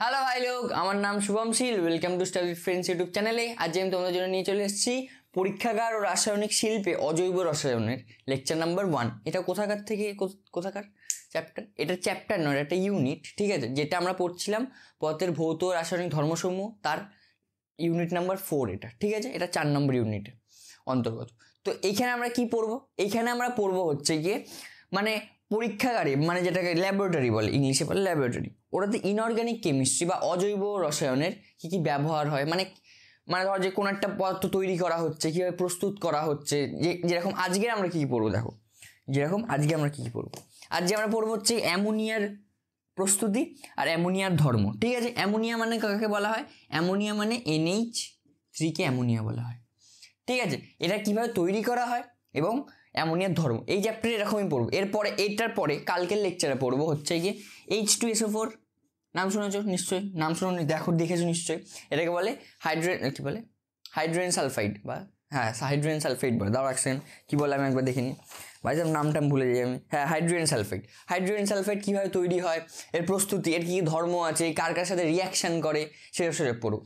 Hello ভাই লোক, আমার নাম Shubham Sheel. Welcome to Study Friends YouTube চ্যানেলে। আজ আমি তোমাদের জন্য নিয়ে চলে এসেছি পরীক্ষাগার ও রাসায়নিক শিল্পে অজৈব রসায়নের লেকচার নাম্বার 1। এটা কোথাকার চ্যাপ্টার? এটা চ্যাপ্টার নয়, এটা একটা ইউনিট, ঠিক আছে, যেটা আমরা পড়ছিলাম পদার্থের ভৌত ও রাসায়নিক ধর্মসমূহ, তার ইউনিট নাম্বার 4 এটা, ঠিক আছে। এটা 4 নম্বর ইউনিটে অন্তর্গত। তো এইখানে আমরা কি পড়বো? এইখানে আমরা পড়বো হচ্ছে গিয়ে মানে পরীক্ষাগারে, মানে যেটাকে ল্যাবরেটরি বলে, ইংলিশে বলে ল্যাবরেটরি, ওটাতে ইনঅর্গানিক কেমিস্ট্রি বা অজৈব রসায়নের কী কী ব্যবহার হয়, মানে ধর যে কোনো একটা পদার্থ তৈরি করা হচ্ছে, কীভাবে প্রস্তুত করা হচ্ছে, যেরকম আজকে আমরা কী কী পড়বো। দেখো, যেরকম আজকে আমরা কী কী পড়বো, আজকে আমরা পড়বো হচ্ছে অ্যামোনিয়ার প্রস্তুতি আর অ্যামোনিয়ার ধর্ম, ঠিক আছে। অ্যামোনিয়া মানে কাকে বলা হয়? অ্যামোনিয়া মানে NH3 কে অ্যামোনিয়া বলা হয়, ঠিক আছে। এটা কিভাবে তৈরি করা হয় এবং অ্যামোনিয়ার ধর্ম, এই চ্যাপ্টারে এরকমই পড়বো। এরপরে এইটার পরে কালকের লেকচারে পড়বো হচ্ছে গিয়ে H2SO4। নাম শুনেছো নিশ্চয়ই, নাম শুনে দেখেছো নিশ্চয়ই। এটাকে বলে হাইড্রোজেন সালফাইড, বা হ্যাঁ হাইড্রোজেন সালফাইড বলে। দাঁড়াও এক সেকেন্ড, কী বলে আমি একবার দেখিনি ভাই, নামটা ভুলে যাই আমি। হ্যাঁ, হাইড্রোজেন সালফাইড। হাইড্রোজেন সালফাইড কীভাবে তৈরি হয়, এর প্রস্তুতি, এর কী ধর্ম আছে, কার কার সাথে রিয়াকশান করে, সেসব পড়বো।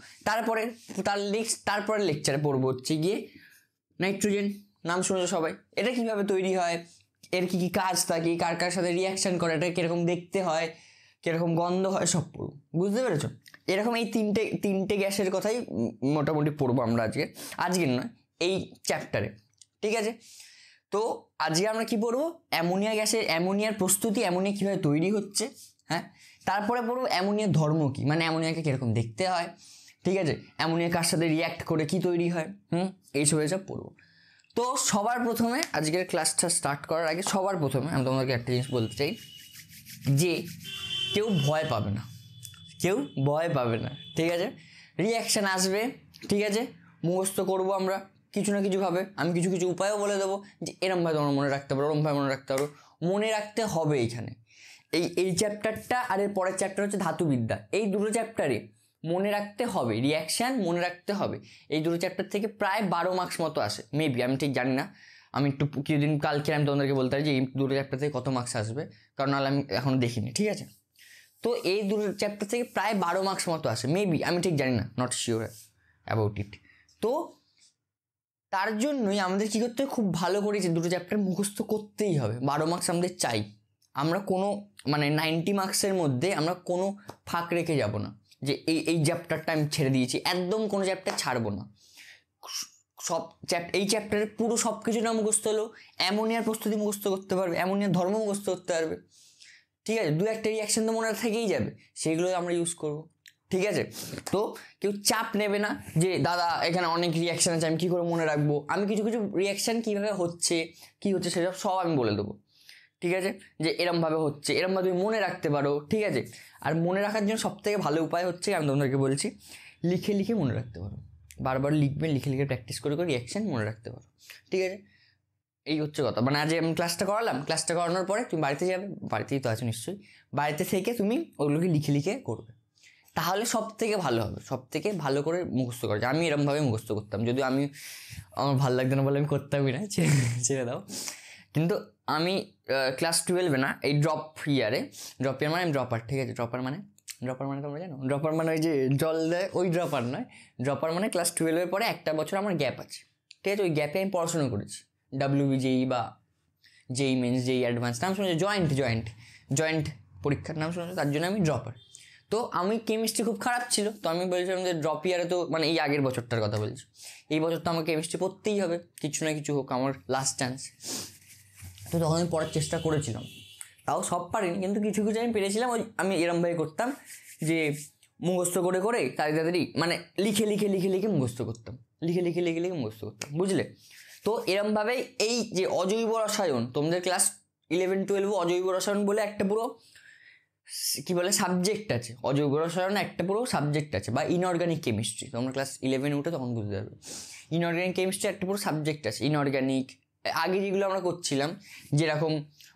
তারপরে লেকচারে পড়বো হচ্ছে গিয়ে নাইট্রোজেন। নাম শুনেছো সবাই। এটা কিভাবে তৈরি হয়, এর কি কি কাজ থাকে, কার কার সাথে রিয়াকশান করে, এটা কীরকম দেখতে হয়, কীরকম গন্ধ হয়, সব পড়বো। বুঝতে পেরেছো? এরকম এই তিনটে গ্যাসের কথাই মোটামুটি পড়বো আমরা আজকের নয়, এই চ্যাপ্টারে, ঠিক আছে। তো আজকে আমরা কি পড়বো? অ্যামোনিয়ার প্রস্তুতি, অ্যামোনিয়া কীভাবে তৈরি হচ্ছে, হ্যাঁ। তারপরে পড়বো অ্যামোনিয়ার ধর্ম কী, মানে অ্যামোনিয়াকে কীরকম দেখতে হয়, ঠিক আছে। অ্যামোনিয়া কার সাথে রিয়াক্ট করে কি তৈরি হয়, এইসব পড়বো। তো সবার প্রথমে আজকের ক্লাসটা স্টার্ট করার আগে সবার প্রথমে আমি তোমাদেরকে একটা জিনিস বলতে চাই যে কেউ ভয় পাবে না, ঠিক আছে। রিয়াকশান আসবে, ঠিক আছে, মুখস্থ করবো আমরা কিছু না কিছুভাবে। আমি কিছু কিছু উপায়ও বলে দেবো যে এরমভাবে তোমরা মনে রাখতে পারো, ওরমভাবে মনে রাখতে পারো। মনে রাখতে হবে এইখানে এই চ্যাপ্টারটা আর এর পরের চ্যাপ্টার হচ্ছে ধাতুবিদ্যা। এই দুটো চ্যাপ্টারে মনে রাখতে হবে, রিয়াকশান মনে রাখতে হবে। এই দুটো চ্যাপ্টার থেকে প্রায় 12 মার্কস মতো আসে, মেবি, আমি ঠিক জানি না। আমি একটু কিছুদিন কালকে আমি তোমাদেরকে বলতে পারি যে এই দুটো চ্যাপ্টার থেকে কত মার্কস আসবে, কারণ নাহলে আমি এখন দেখিনি, ঠিক আছে। তো এই দুটো চ্যাপ্টার থেকে প্রায় 12 মার্কস মতো আসে, মেবি, আমি ঠিক জানি না, নট শিওর অ্যাবাউট ইট। তো তার জন্যই আমাদের কী করতে হবে, খুব ভালো করে যে দুটো চ্যাপ্টার মুখস্থ করতেই হবে। 12 মার্কস আমাদের চাই। আমরা কোনো 90 মার্কসের মধ্যে আমরা কোনো ফাঁক রেখে যাব না যে এই চ্যাপ্টারটা আমি ছেড়ে দিয়েছি, একদম কোনো চ্যাপ্টার ছাড়বো না। এই চ্যাপ্টারের পুরো সব কিছু না মুখস্থ হলেও অ্যামোনিয়ার প্রস্তুতি মুখস্থ করতে পারবে, অ্যামোনিয়ার ধর্ম মুখস্থ করতে পারবে, ঠিক আছে। 2-1টা রিয়াকশান তো মনে থেকেই যাবে, সেগুলো আমরা ইউজ করবো, ঠিক আছে। তো কেউ চাপ নেবে না যে দাদা এখানে অনেক রিয়াকশান আছে, আমি কী করে মনে রাখবো। আমি কিছু রিয়াকশান কীভাবে হচ্ছে সেসব সব আমি বলে দেবো, ঠিক আছে। যে এরমভাবে হচ্ছে, এরমভাবে তুমি মনে রাখতে পারো, ঠিক আছে। আর মনে রাখার জন্য সবথেকে ভালো উপায় হচ্ছে, আমি তোমাদেরকে বলছি, লিখে মনে রাখতে পারো। বারবার লিখবে, লিখে প্র্যাকটিস করে রিয়াকশান মনে রাখতে পারো, ঠিক আছে। এই হচ্ছে কথা। আজ আমি ক্লাসটা করানোর পরে তুমি বাড়িতে যাবে, বাড়িতেই তো আছো নিশ্চয়ই, বাড়িতে থেকে তুমি ওগুলোকে লিখে করবে, তাহলে সব থেকে ভালো হবে, সব থেকে ভালো করে মুখস্থ করা যায়। আমি এরমভাবে মুখস্থ করতাম, যদিও আমার ভালো লাগতো না বলে আমি করতামই না, ছেড়ে দাও। কিন্তু আমি ক্লাস 12-এ না, এই ড্রপ ইয়ার মানে আমি ড্রপার, ঠিক আছে। ড্রপার মানে তোমরা জানো, ড্রপার মানে ওই যে জল দেয়, ওই ড্রপার নয়। ড্রপার মানে ক্লাস 12-এর পরে একটা বছর আমার গ্যাপ আছে, ঠিক আছে। ওই গ্যাপে আমি পড়াশোনা করেছি, WBJEE বা JEE মেন্স, JEE অ্যাডভান্স, নাম শুনেছি, জয়েন্ট পরীক্ষার নাম শুনেছি, তার জন্য আমি ড্রপার। তো আমি কেমিস্ট্রি খুব খারাপ ছিল, তো আমি বলছিলাম যে ড্রপ ইয়ারে তো এই আগের বছরটার কথা বলছি, এই বছর তো আমার কেমিস্ট্রি পড়তেই হবে, কিছু না কিছু হোক, আমার লাস্ট চান্স। তো তখন আমি পড়ার চেষ্টা করেছিলাম, তাও সব পারিনি, কিন্তু কিছু আমি পেরেছিলাম। আমি এরমভাবে করতাম যে মুখস্থ করে তাড়াতাড়ি লিখে মুখস্থ করতাম, লিখে মুখস্থ করতাম, বুঝলে। তো এরমভাবেই এই যে অজৈব রসায়ন, তোমাদের ক্লাস 11-12 অজৈব রসায়ন বলে একটা পুরো কী বলে সাবজেক্ট আছে। অজৈব রসায়ন একটা পুরো সাবজেক্ট আছে, বা ইনঅর্গানিক কেমিস্ট্রি, তোমরা ক্লাস 11 উঠে তখন বুঝতে পারবে। ইনঅর্গানিক কেমিস্ট্রি একটা পুরো সাবজেক্ট আছে। ইনঅর্গানিক আগে যেগুলো আমরা করছিলাম, যেরকম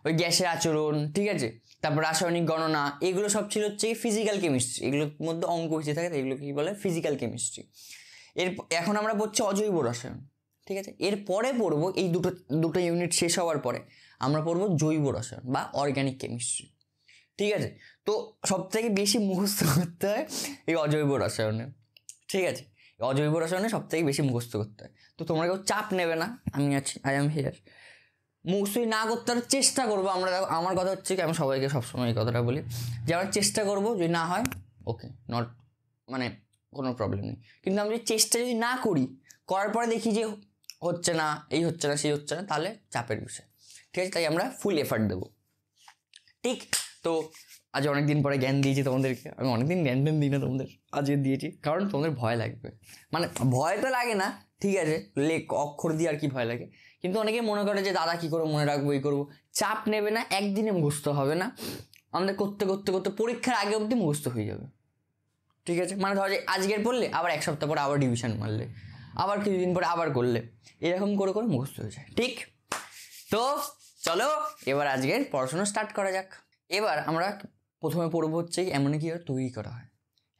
ওই গ্যাসের আচরণ, ঠিক আছে, তারপর রাসায়নিক গণনা, এগুলো সব ছিল হচ্ছে ফিজিক্যাল কেমিস্ট্রি। এগুলোর মধ্যে অঙ্ক বেশি থাকে, এগুলো কী বলে ফিজিক্যাল কেমিস্ট্রি। এখন আমরা পড়ছি অজৈব রসায়ন, ঠিক আছে। এরপরে পড়বো এই দুটো ইউনিট শেষ হওয়ার পরে আমরা পড়বো জৈব রসায়ন বা অর্গানিক কেমিস্ট্রি, ঠিক আছে। তো সব থেকে বেশি মুখস্থ করতে হয় এই অজৈব রসায়নে, ঠিক আছে? অজৈব রসায়নে সব থেকে বেশি মুখস্থ করতে হয়। তো তোমরা কেউ চাপ নেবে না, আমি আছি, আই অ্যাম হিয়ার। মুখস্থ না করতে আর চেষ্টা করবো আমরা। আমার কথা হচ্ছে কি, আমি সবাইকে সবসময় এই কথাটা বলি যে আমরা চেষ্টা করবো, যদি না হয় ওকে, নট মানে কোনো প্রবলেম নেই। কিন্তু আমি যদি চেষ্টা যদি না করি, করার পরে দেখি যে হচ্ছে না, এই হচ্ছে না, সেই হচ্ছে না, তাহলে চাপের বিষয়, ঠিক আছে? তাই আমরা ফুল এফার্ট দেবো, ঠিক? তো আজ অনেকদিন পরে জ্ঞান দিয়েছি তোমাদেরকে। আমি অনেকদিন জ্ঞান দিই না তোমাদের, আজকে দিয়েছি, কারণ তোমাদের ভয় লাগবে। মানে ভয় তো লাগে না, ঠিক আছে, অক্ষর দিয়ে আর কি ভয় লাগে। কিন্তু অনেকে মনে করে যে দাদা কী করে মনে রাখবো, এই করবো। চাপ নেবে না, একদিনে মুখস্থ হবে না, আমাদের করতে করতে করতে পরীক্ষার আগে অবধি মুখস্থ হয়ে যাবে, ঠিক আছে? মানে ধরো যে আজকের পড়লে আবার এক সপ্তাহ পরে আবার রিভিশন মারলে, আবার কিছুদিন পরে আবার করলে, এরকম করে করে মুখস্থ হয়ে যায়, ঠিক? তো চলো এবার আজকের পড়াশোনা স্টার্ট করা যাক। এবার আমরা প্রথমে পড়বো হচ্ছে অ্যামোনিয়া কীভাবে তৈরি করা হয়।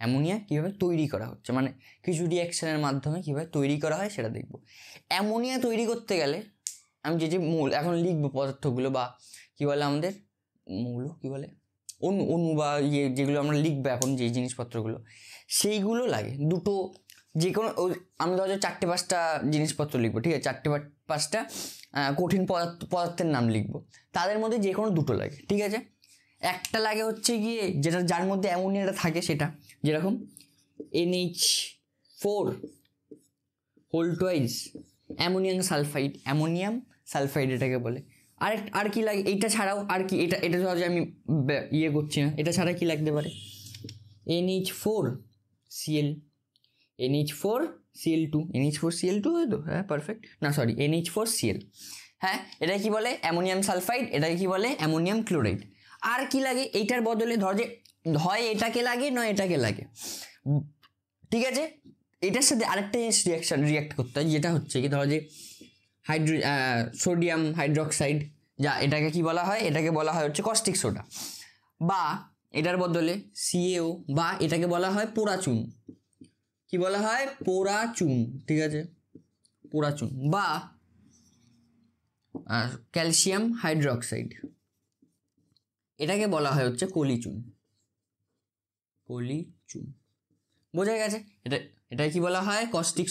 অ্যামোনিয়া কীভাবে তৈরি করা হচ্ছে, মানে কিছু রিয়াকশনের মাধ্যমে কীভাবে তৈরি করা হয় সেটা দেখব। অ্যামোনিয়া তৈরি করতে গেলে আমি যে মূল এখন লিখবো পদার্থগুলো, বা কী বলে আমাদের মৌল, কী বলে অণু বা যেগুলো আমরা লিখবো এখন, যে জিনিসপত্রগুলো, সেইগুলো লাগে দুটো। যে কোনো আমি ধরো 4-5টা জিনিসপত্র লিখবো, ঠিক আছে? 4-5টা কঠিন পদার্থের নাম লিখবো, তাদের মধ্যে যে কোনো দুটো লাগে, ঠিক আছে? একটা লাগে হচ্ছে গিয়ে যেটা, যার মধ্যে অ্যামোনিয়াটা থাকে, সেটা যেরকম NH4 whole twice ammonium sulphide এটাকে বলে। আর কি লাগে এইটা ছাড়াও? আর কি এটা ধরো যে আমি ইয়ে করছি না, এটা ছাড়া কি লাগতে পারে? NH4Cl, NH4Cl2, NH4Cl2 হয়তো, হ্যাঁ পারফেক্ট, না সরি NH4Cl, হ্যাঁ। এটা কি বলে? Ammonium sulphide. এটাকে কি বলে? Ammonium chloride. আর কি লাগে এইটার বদলে? ধর যে হয় এটাকে লাগে, নয় এটাকে লাগে, ঠিক আছে? এটার সাথে আরেকটা জিনিস রিয়াক্ট করতে হয়, যেটা হচ্ছে কি, ধর যে সোডিয়াম হাইড্রোক্সাইড, যা এটাকে কি বলা হয়? এটাকে বলা হয় হচ্ছে কস্টিক সোডা, বা এটার বদলে CaO, বা এটাকে বলা হয় পোড়াচুন। কি বলা হয়? পোড়াচুন, ঠিক আছে? পোড়াচুন, বা ক্যালসিয়াম হাইড্রোক্সাইড, এটাকে বলা হয় হচ্ছে কলিচুন। বোঝা গেছে? এটা কি বলা হয়? কস্টিক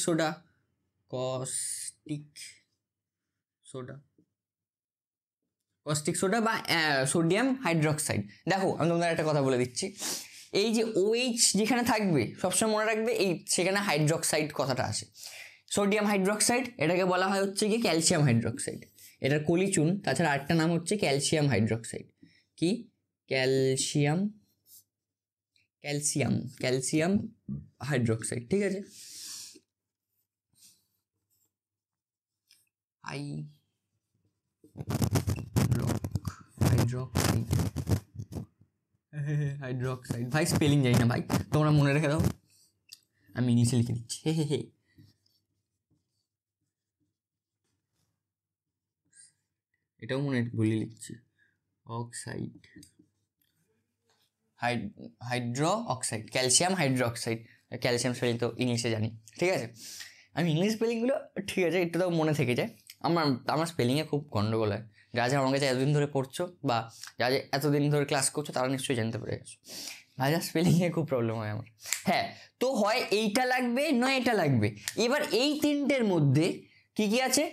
সোডা বা সোডিয়াম হাইড্রোক্সাইড। দেখো আমি তোমাদের একটা কথা বলে দিচ্ছি, এই যে OH যেখানে থাকবে সবসময় মনে রাখবে, এই সেখানে হাইড্রোক্সাইড কথাটা আসে। সোডিয়াম হাইড্রোক্সাইড এটাকে বলা হয় হচ্ছে কি ক্যালসিয়াম হাইড্রোক্সাইড। এটার কলিচুন, তাছাড়া আরেকটা নাম হচ্ছে ক্যালসিয়াম হাইড্রোক্সাইড। কি? ক্যালসিয়াম হাইড্রোক্সাইড, ঠিক আছে? হাইড্রোক্সাইড ভাই, স্পেলিং জানি না ভাই, তোমরা মনে রেখে দাও, আমি ইংলিশে লিখে দিচ্ছি। এটাও মনে বলে লিখছি, oxide, hydro oxide, calcium hydroxide. Calcium spelling তো ইংলিশে জানি, ঠিক আছে? আমি ইংলিশ স্পেলিংগুলো ঠিক আছে একটু তো মনে থেকে যায়। আমার স্পেলিংয়ে খুব গন্ডগোল হয়। যা আমার কাছে এতদিন ধরে পড়ছো, বা যা এতদিন ধরে ক্লাস করছো, তারা নিশ্চয়ই জানতে পেরে গেছো, যা স্পেলিংয়ে খুব প্রবলেম হয় আমার। হ্যাঁ, তো হয় এইটা লাগবে, নয় এটা লাগবে। এবার এই তিনটের মধ্যে কি কি আছে?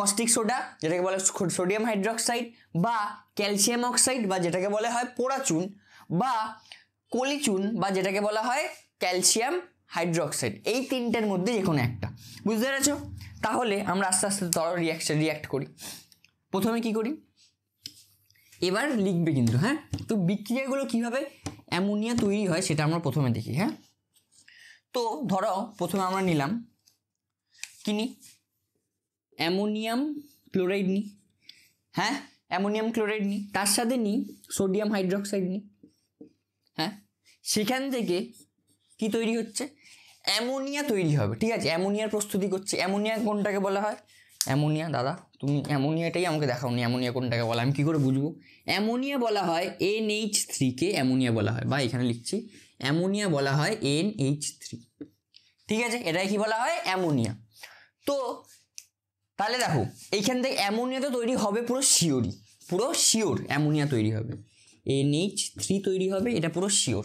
কস্টিক সোডা, যেটাকে বলে সোডিয়াম হাইড্রোক্সাইড, বা ক্যালসিয়াম অক্সাইড, বা যেটাকে বলা হয় পোড়াচুন, বা কলিচুন, বা যেটাকে বলা হয় ক্যালসিয়াম হাইড্রোক্সাইড। এই তিনটের মধ্যে যে কোনো একটা, বুঝতে পেরেছো? তাহলে আমরা আস্তে আস্তে রিয়াক্ট করি। প্রথমে কি করি? এবার লিখবে কিন্তু, হ্যাঁ? তো বিক্রিয়াগুলো কিভাবে অ্যামোনিয়া তৈরি হয় সেটা আমরা প্রথমে দেখি, হ্যাঁ? তো ধরো প্রথমে আমরা নিলাম কি নিই? অ্যামোনিয়াম ক্লোরাইড নিই, হ্যাঁ? অ্যামোনিয়াম ক্লোরাইড নিই, তার সাথে নিই সোডিয়াম হাইড্রোক্সাইড নিই, হ্যাঁ? সেখান থেকে কি তৈরি হচ্ছে? অ্যামোনিয়া তৈরি হবে, ঠিক আছে? অ্যামোনিয়ার প্রস্তুতি করছে। অ্যামোনিয়া কোনটাকে বলা হয়? অ্যামোনিয়া, দাদা তুমি অ্যামোনিয়াটাই আমাকে দেখাওনি, অ্যামোনিয়া কোনটাকে বলা, আমি কী করে বুঝবো? অ্যামোনিয়া বলা হয় NH3-কে অ্যামোনিয়া বলা হয়, বা এখানে লিখছি অ্যামোনিয়া বলা হয় NH3, ঠিক আছে? এটাই কি বলা হয়? অ্যামোনিয়া। তো তাহলে দেখো এইখান থেকে অ্যামোনিয়া তো তৈরি হবে পুরো শিওর অ্যামোনিয়া তৈরি হবে। NH3 তৈরি হবে, এটা পুরো শিওর।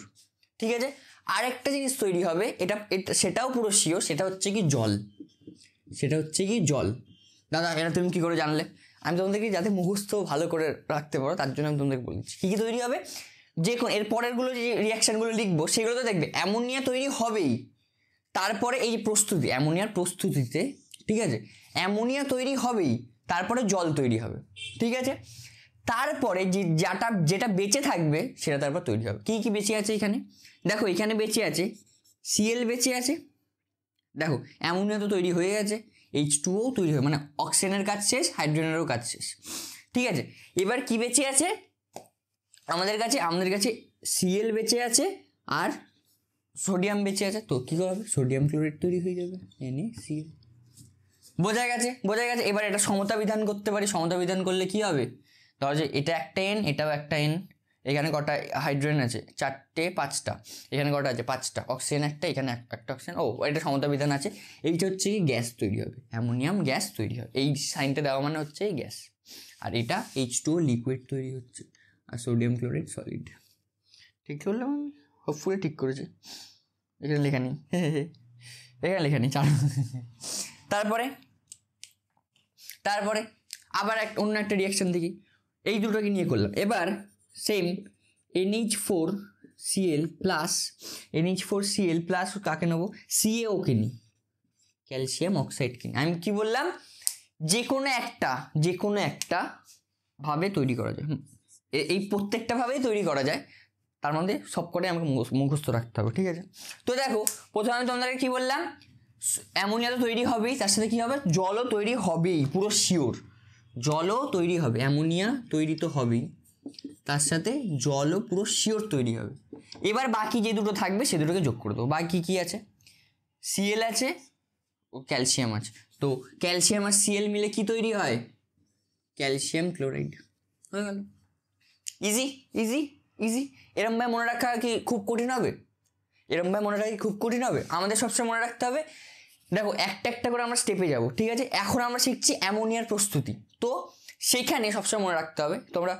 ঠিক আছে, আরেকটা জিনিস তৈরি হবে, এটা সেটাও পুরো শিওর, সেটা হচ্ছে কি জল। সেটা হচ্ছে কি জল। দাদা এটা তুমি কি করে জানলে? আমি তোমাদেরকে যাতে মুখস্থ ভালো করে রাখতে পারো তার জন্য আমি তোমাদেরকে বলছি কী কী তৈরি হবে। যে কোন এর পরেরগুলো যে রিয়াকশানগুলো লিখবো সেগুলো তো দেখবে অ্যামোনিয়া তৈরি হবেই। তারপরে এই যে প্রস্তুতি, অ্যামোনিয়ার প্রস্তুতিতে, ঠিক আছে, অ্যামোনিয়া তৈরি হবেই, তারপরে জল তৈরি হবে। ঠিক আছে, তারপরে যেটা বেঁচে থাকবে সেটা তারপর তৈরি হবে। কী কী বেঁচে আছে এখানে দেখো, এখানে বেঁচে আছে Cl বেঁচে আছে। দেখো অ্যামোনিয়া তো তৈরি হয়ে গেছে, H2O তৈরি হয়, মানে অক্সিজেনের কাজ শেষ, হাইড্রোজেনেরও কাজ শেষ। ঠিক আছে, এবার কি বেঁচে আছে আমাদের কাছে Cl বেঁচে আছে আর সোডিয়াম বেঁচে আছে। তো কী হবে, সোডিয়াম ক্লোরাইড তৈরি হয়ে যাবে, NaCl। বোঝা গেছে? এবার এটা সমতা বিধান করতে পারি। সমতা বিধান করলে কি হবে, ধরো যে এটা একটা N, এটাও একটা N, এখানে কটা হাইড্রোজেন আছে, 4টে 5টা, এখানে কটা আছে 5টা, অক্সিজেন একটা, এখানে একটা অক্সিজেন। এটা সমতা বিধান আছে। এইটা হচ্ছে কি গ্যাস তৈরি হবে, অ্যামোনিয়াম গ্যাস তৈরি হবে। এই সাইনটা দেওয়া মানে হচ্ছে এই গ্যাস। আর এটা H2O লিকুইড তৈরি হচ্ছে, আর সোডিয়াম ক্লোরাইড সলিড। ঠিক করলাম আমি? হোপফুলি ঠিক করেছি। এখানে লেখা নেই, এখানে লেখা নেই, চাল। তারপরে আবার অন্য একটা রিয়াকশান দেখি, এই দুটোকে নিয়ে করলাম। এবার সেম NH4Cl প্লাস কাকে নেবো, CaO-কে নিই, ক্যালসিয়াম অক্সাইডকে নিই। আমি কি বললাম, যে কোনো একটা ভাবে তৈরি করা যায়। এই প্রত্যেকটা ভাবেই তৈরি করা যায়, তার মধ্যে সব করে আমাকে মুখস্থ রাখতে হবে। ঠিক আছে, তো দেখো প্রথমে আমি তোমাদেরকে কি বললাম, অ্যামোনিয়া তো তৈরি হবেই, তার সাথে কি হবে, জলও তৈরি হবেই, পুরো শিওর জলও তৈরি হবে। অ্যামোনিয়া তৈরি তো হবেই, তার সাথে জলও পুরো শিওর তৈরি হবে। এবার বাকি যে দুটো থাকবে সে দুটোকে যোগ করে দেবো। বাকি কি আছে, Cl আছে ও ক্যালসিয়াম আছে। তো ক্যালসিয়াম আর Cl মিলে কি তৈরি হয়, ক্যালসিয়াম ক্লোরাইড। হয়ে গেল, ইজি ইজি ইজি। এরম ভাবে মনে রাখা কি খুব কঠিন হবে? আমাদের সবসময় মনে রাখতে হবে, দেখো একটা একটা করে আমরা স্টেপে যাব। ঠিক আছে, এখন আমরা শিখছি অ্যামোনিয়ার প্রস্তুতি। তো সেখানে সবসময় মনে রাখতে হবে, তোমরা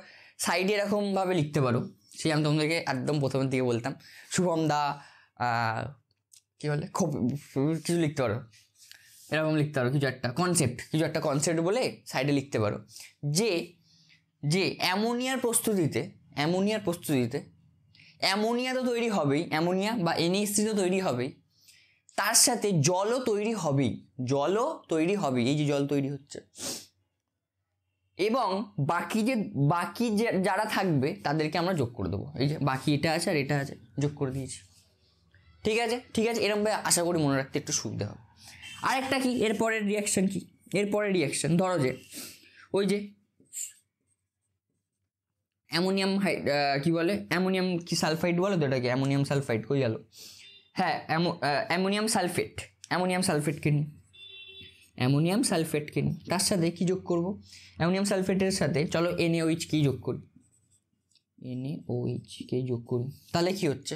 সাইডে এরকমভাবে লিখতে পারো, সেই আমি তোমাদেরকে একদম প্রথমের দিকে বলতাম, শুভম দা কী বলে কিছু লিখতে পারো, এরকম লিখতে পারো, কিছু একটা কনসেপ্ট বলে সাইডে লিখতে পারো যে অ্যামোনিয়ার প্রস্তুতিতে অ্যামোনিয়া তো তৈরি হবেই, অ্যামোনিয়া বা NH3 তো তৈরি হবেই, তার সাথে জলও তৈরি হবেই, এই যে জল তৈরি হচ্ছে। এবং বাকি যারা থাকবে তাদেরকে আমরা যোগ করে দেবো। এই যে বাকি এটা আছে আর এটা আছে, যোগ করে দিয়েছি। ঠিক আছে, এরকমভাবে আশা করি মনে রাখতে একটু সুবিধা হবে। আরেকটা কি, এরপরের রিয়াকশান ধরো যে ওই যে অ্যামোনিয়াম কি বলে, অ্যামোনিয়াম কি সালফাইড বলো তো এটাকে, অ্যামোনিয়াম সালফাইড কই গেল, হ্যাঁ অ্যামোনিয়াম সালফেটকে নিই, তার সাথে কি যোগ করব, অ্যামোনিয়াম সালফেটের সাথে চলো NaOH কে যোগ করি, তাহলে কি হচ্ছে,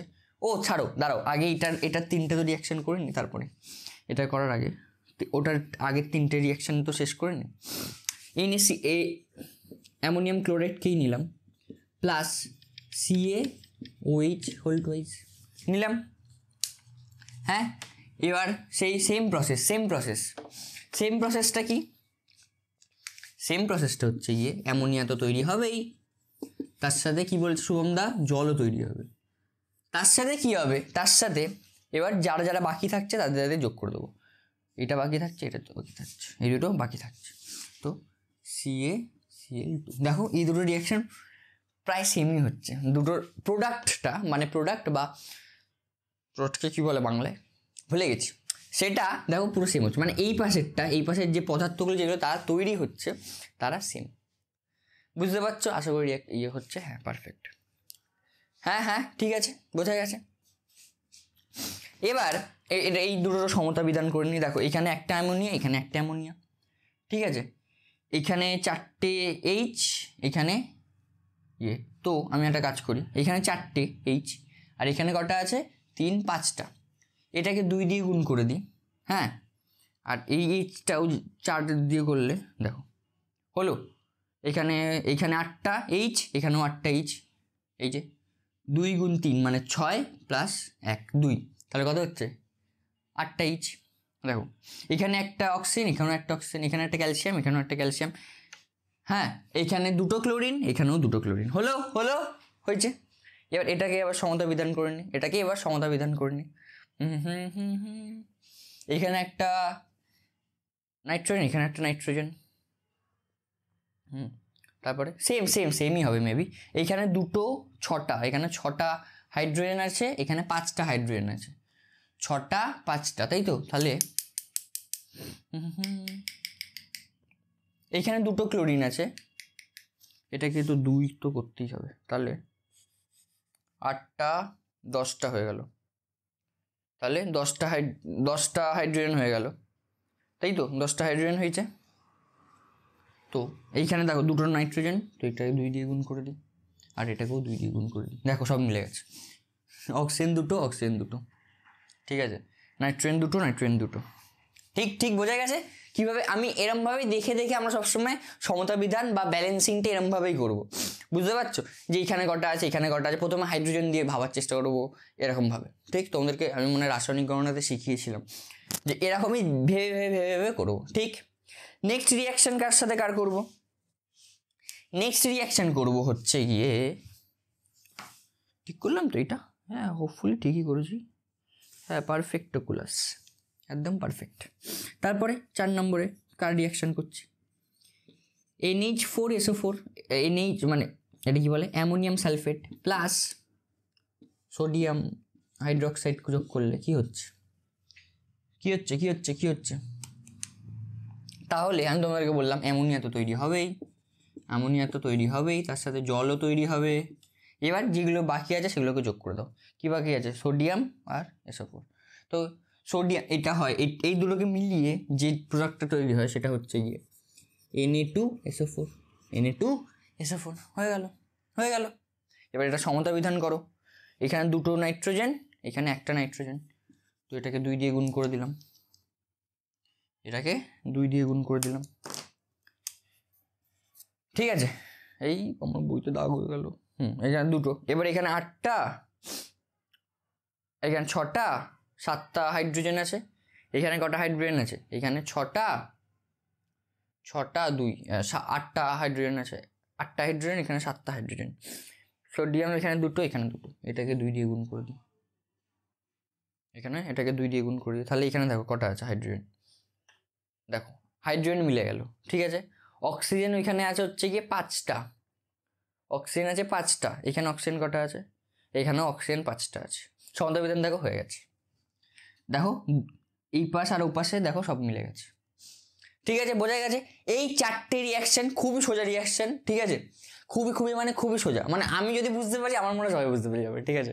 ছাড়ো দাঁড়াও, আগে এটার 3টে তো রিয়াকশান করে নি, তারপরে এটা করার আগে ওটার আগের 3টে রিয়াকশান তো শেষ করে নি। অ্যামোনিয়াম ক্লোরাইডকেই নিলাম প্লাস CaOH হোল টুইস নিলাম। হ্যাঁ, এবার সেই সেম প্রসেসটা কি, হচ্ছে অ্যামোনিয়া তো তৈরি হবেই, তার সাথে কি বলছে শুভম দা, জলও তৈরি হবে। তার সাথে কি হবে, এবার যারা বাকি থাকছে তাদের যোগ করে দেবো। এটা বাকি থাকছে, এটা তো বাকি থাকছে, এই দুটো বাকি থাকছে। তো CaCl2, দেখো এই দুটো রিয়াকশান প্রায় সেমই হচ্ছে। দুটোর প্রোডাক্টকে কী বলে বাংলায় ভুলে গেছি, সেটা দেখো পুরো সেম হচ্ছে। মানে এই পাশের যে পদার্থগুলো যেগুলো তারা তৈরি হচ্ছে তারা সেম। বুঝতে পারছো? আশা করি হচ্ছে। হ্যাঁ, পারফেক্ট। হ্যাঁ ঠিক আছে, বোঝা গেছে। এবার এই দুটোর সমতা বিধান করে নিই। দেখো এখানে একটা অ্যামোনিয়া, এখানে একটা অ্যামোনিয়া। ঠিক আছে, এখানে 4টে H, এখানে তো আমি একটা কাজ করি, এখানে 4টে H আর এখানে কটা আছে, 3, 5টা। এটাকে 2 দিয়ে গুণ করে দিই। হ্যাঁ, আর এই Hটাও 4 দিয়ে করলে দেখো হলো, এখানে 8টা H, এখানেও 8টা H। এই যে 2 গুণ 3 মানে 6 প্লাস 1 2, তাহলে কত হচ্ছে 8টা ইচ। দেখো এখানে একটা অক্সিজেন, এখানেও একটা অক্সিজেন, এখানে একটা ক্যালসিয়াম, এখানেও একটা ক্যালসিয়াম, হ্যাঁ এখানে 2টো ক্লোরিন, এখানেও 2টো ক্লোরিন, হলো হয়েছে। এবার এটাকে আবার সমতা বিধান করে নি, এটাকে এবার সমতা বিধান করে নি। এখানে একটা নাইট্রোজেন, এখানে একটা নাইট্রোজেন, তারপরে সেমই হবে মেবি। এইখানে 2টো 6টা, এখানে 6টা হাইড্রোজেন আছে, এখানে 5টা হাইড্রোজেন আছে, 6টা 5টা, তাই তো? তাহলে এইখানে 2টো ক্লোরিন আছে, এটাকে তো 2 তো করতেই হবে, তাহলে 8টা 10টা হয়ে গেল, তাহলে 10টা হাইড্রোজেন হয়ে গেল, তাই তো? 10টা হাইড্রোজেন হয়েছে। তো এইখানে দেখো 2টো নাইট্রোজেন, তো এটাকে 2 দিয়ে গুণ করে দিই, আর এটাকেও 2 দিয়ে গুণ করে দিই, দেখো সব মিলে গেছে। অক্সিজেন 2টো, ঠিক আছে, নাইট্রোজেন 2টো, ঠিক বোঝা গেছে কীভাবে? আমি এরমভাবেই দেখে আমরা সবসময় সমতা বিধান বা ব্যালেন্সিংটা এরমভাবেই করবো, বুঝতে পারছো? যে এইখানে কটা আছে, এখানে কটা আছে, প্রথমে হাইড্রোজেন দিয়ে ভাবার চেষ্টা করবো এরকমভাবে, ঠিক? তোমাদেরকে আমি মনে হয় রাসায়নিক গণনাতে শিখিয়েছিলাম যে এরকমই ভেবে করবো, ঠিক? নেক্সট রিয়াকশান কার সাথে করবো? নেক্সট রিয়াকশান করবো হচ্ছে গিয়ে, ঠিক করলাম তো এটা? হ্যাঁ হোপফুলি ঠিকই করেছি, হ্যাঁ পারফেক্টোকুলাস, একদম পারফেক্ট। তারপরে 4 নম্বরে কার রিয়াকশান করছি? NH4SO4, NH মানে এটা কি বলে, ammonium sulphate plus sodium hydroxide যোগ করলে কি হচ্ছে? তাহলে আমি তোমাদেরকে বললাম অ্যামোনিয়া তো তৈরি হবেই, তার সাথে জলও তৈরি হবে। এবার যেগুলো বাকি আছে সেগুলোকে যোগ করে দাও। কি বাকি আছে? সোডিয়াম আর SO4। তো সোডিয়াম এটা হয়, এই দুটোকে মিলিয়ে যে প্রোডাক্টটা তৈরি হয় সেটা হচ্ছে গিয়ে Na2SO4 হয়ে গেল। এবার এটা সমতা বিধান করো, এখানে 2টো নাইট্রোজেন, এখানে একটা নাইট্রোজেন, তো এটাকে 2 দিয়ে গুণ করে দিলাম, ঠিক আছে? এই আমার বইতে দাগ হয়ে গেল। এখানে 2টো, এবার এখানে 8টা, এখানে 6টা, 7টা হাইড্রোজেন আছে, এখানে কটা হাইড্রোজেন আছে? এখানে 6টা 2, 8টা হাইড্রোজেন আছে, 8টা হাইড্রোজেন, এখানে 7টা হাইড্রোজেন, সোডিয়াম এখানে 2টো, এখানে 2টো, এটাকে 2 দিয়ে গুণ করে দিই, তাহলে এখানে দেখো কটা আছে হাইড্রোজেন, দেখো হাইড্রোজেন মিলে গেল, ঠিক আছে? অক্সিজেন ওইখানে আছে হচ্ছে গিয়ে 5টা, এখানে অক্সিজেন কটা আছে? এখানেও অক্সিজেন 5টা আছে, সমতা বিধান দেখো হয়ে গেছে। দেখো এই পাশ আর ও পাশে দেখো সব মিলে গেছে, ঠিক আছে? বোঝা গেছে? এই 4টে রিয়াকশান খুবই সোজা রিয়াকশান, ঠিক আছে? খুবই সোজা, মানে আমি যদি বুঝতে পারি আমার মনে হয় সবাই বুঝতে পেরে যাবে, ঠিক আছে?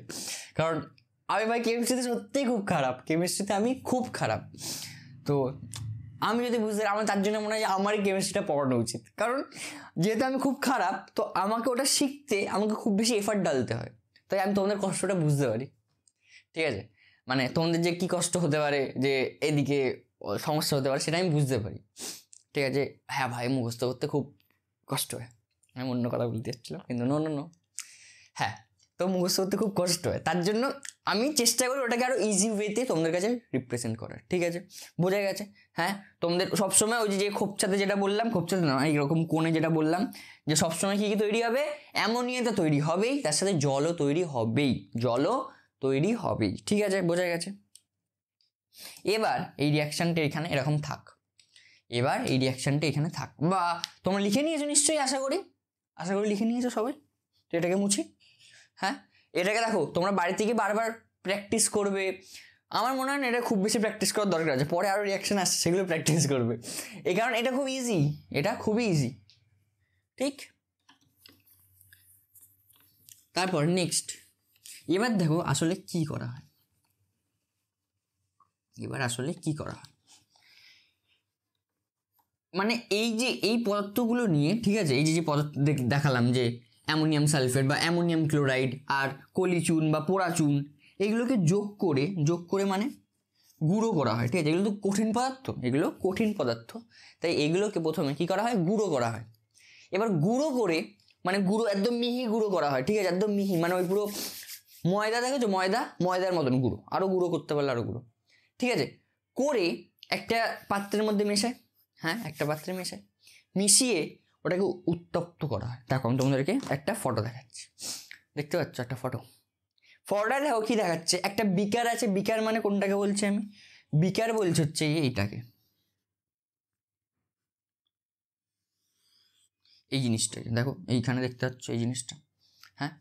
কারণ আমি ভাই কেমিস্ট্রিতে সত্যিই খুব খারাপ, আমি খুব খারাপ। তো আমি যদি বুঝতে পারি, আমার তার জন্য মনে হয় যে আমারই কেমিস্ট্রিটা পড়ানো উচিত, কারণ যেহেতু আমি খুব খারাপ, তো আমাকে ওটা শিখতে আমাকে খুব বেশি এফার্ট ডালতে হয়, তাই আমি তোমাদের কষ্টটা বুঝতে পারি, ঠিক আছে? মানে তোমাদের যে কী কষ্ট হতে পারে, যে এদিকে সমস্যা হতে পারে, সেটা আমি বুঝতে পারি, ঠিক আছে? হ্যাঁ ভাই মুখস্থ করতে খুব কষ্ট হয়, আমি অন্য কথা বলতে যাচ্ছিলাম, কিন্তু নো, হ্যাঁ তো মুখস্থ করতে খুব কষ্ট হয়, তার জন্য আমি চেষ্টা করি ওটাকে আরও ইজি ওয়েতে তোমাদের কাছে রিপ্রেজেন্ট করার, ঠিক আছে? বোঝা গেছে? হ্যাঁ তোমাদের সবসময় ওই যে খোপচাতে যেটা বললাম, খোপচাতে না এইরকম কোণে যেটা বললাম, যে সবসময় কী তৈরি হবে? অ্যামোনিয়া তো তৈরি হবেই, তার সাথে জলও তৈরি হবেই, ঠিক আছে? বোঝা গেছে? এবার এই রিয়াকশানটা এখানে এরকম থাক, বা তোমরা লিখে নিয়েছো নিশ্চয়ই, আশা করি লিখে নিয়েছো সবাই। তো এটাকে মুছি, হ্যাঁ এটাকে দেখো তোমরা বাড়ি থেকে বারবার প্র্যাকটিস করবে, আমার মনে হয় না এটা খুব বেশি প্র্যাকটিস করার দরকার আছে, পরে আরও রিয়াকশান আসছে সেগুলো প্র্যাকটিস করবে, এই কারণ এটা খুবই ইজি, ঠিক? তারপর নেক্সট, এবার দেখো আসলে কি করা হয়, মানে এই পদার্থগুলো নিয়ে, ঠিক আছে? এই যে পদার্থ দেখালাম, যে অ্যামোনিয়াম সালফেট বা অ্যামোনিয়াম ক্লোরাইড আর কলিচুন বা পোড়াচুন, এগুলোকে যোগ করে মানে গুঁড়ো করা হয়, ঠিক আছে? এগুলো তো কঠিন পদার্থ, তাই এগুলোকে প্রথমে কি করা হয়? গুঁড়ো করা হয়। এবার গুঁড়ো করে মানে গুঁড়ো, একদম মিহি গুঁড়ো করা হয়, ঠিক আছে, একদম মিহি, মানে ওই পুরো ময়দা দেখেছো, ময়দার মতন গুঁড়ো, আরও গুঁড়ো করতে পারলে আরও গুঁড়ো, ঠিক আছে, করে একটা পাত্রের মধ্যে মেশায়, হ্যাঁ একটা পাত্রে মেশায়, মিশিয়ে ওটাকে উত্তপ্ত করা হয়। দেখো আমি তোমাদেরকে একটা ফটো দেখাচ্ছি, দেখতে পাচ্ছ একটা ফটোটা দেখো কি দেখাচ্ছে, একটা বিকার আছে, বিকার মানে কোনটাকে বলছি আমি, বিকার বলছে হচ্ছে এইটাকে, এই জিনিসটা দেখো এইখানে দেখতে পাচ্ছ এই জিনিসটা, হ্যাঁ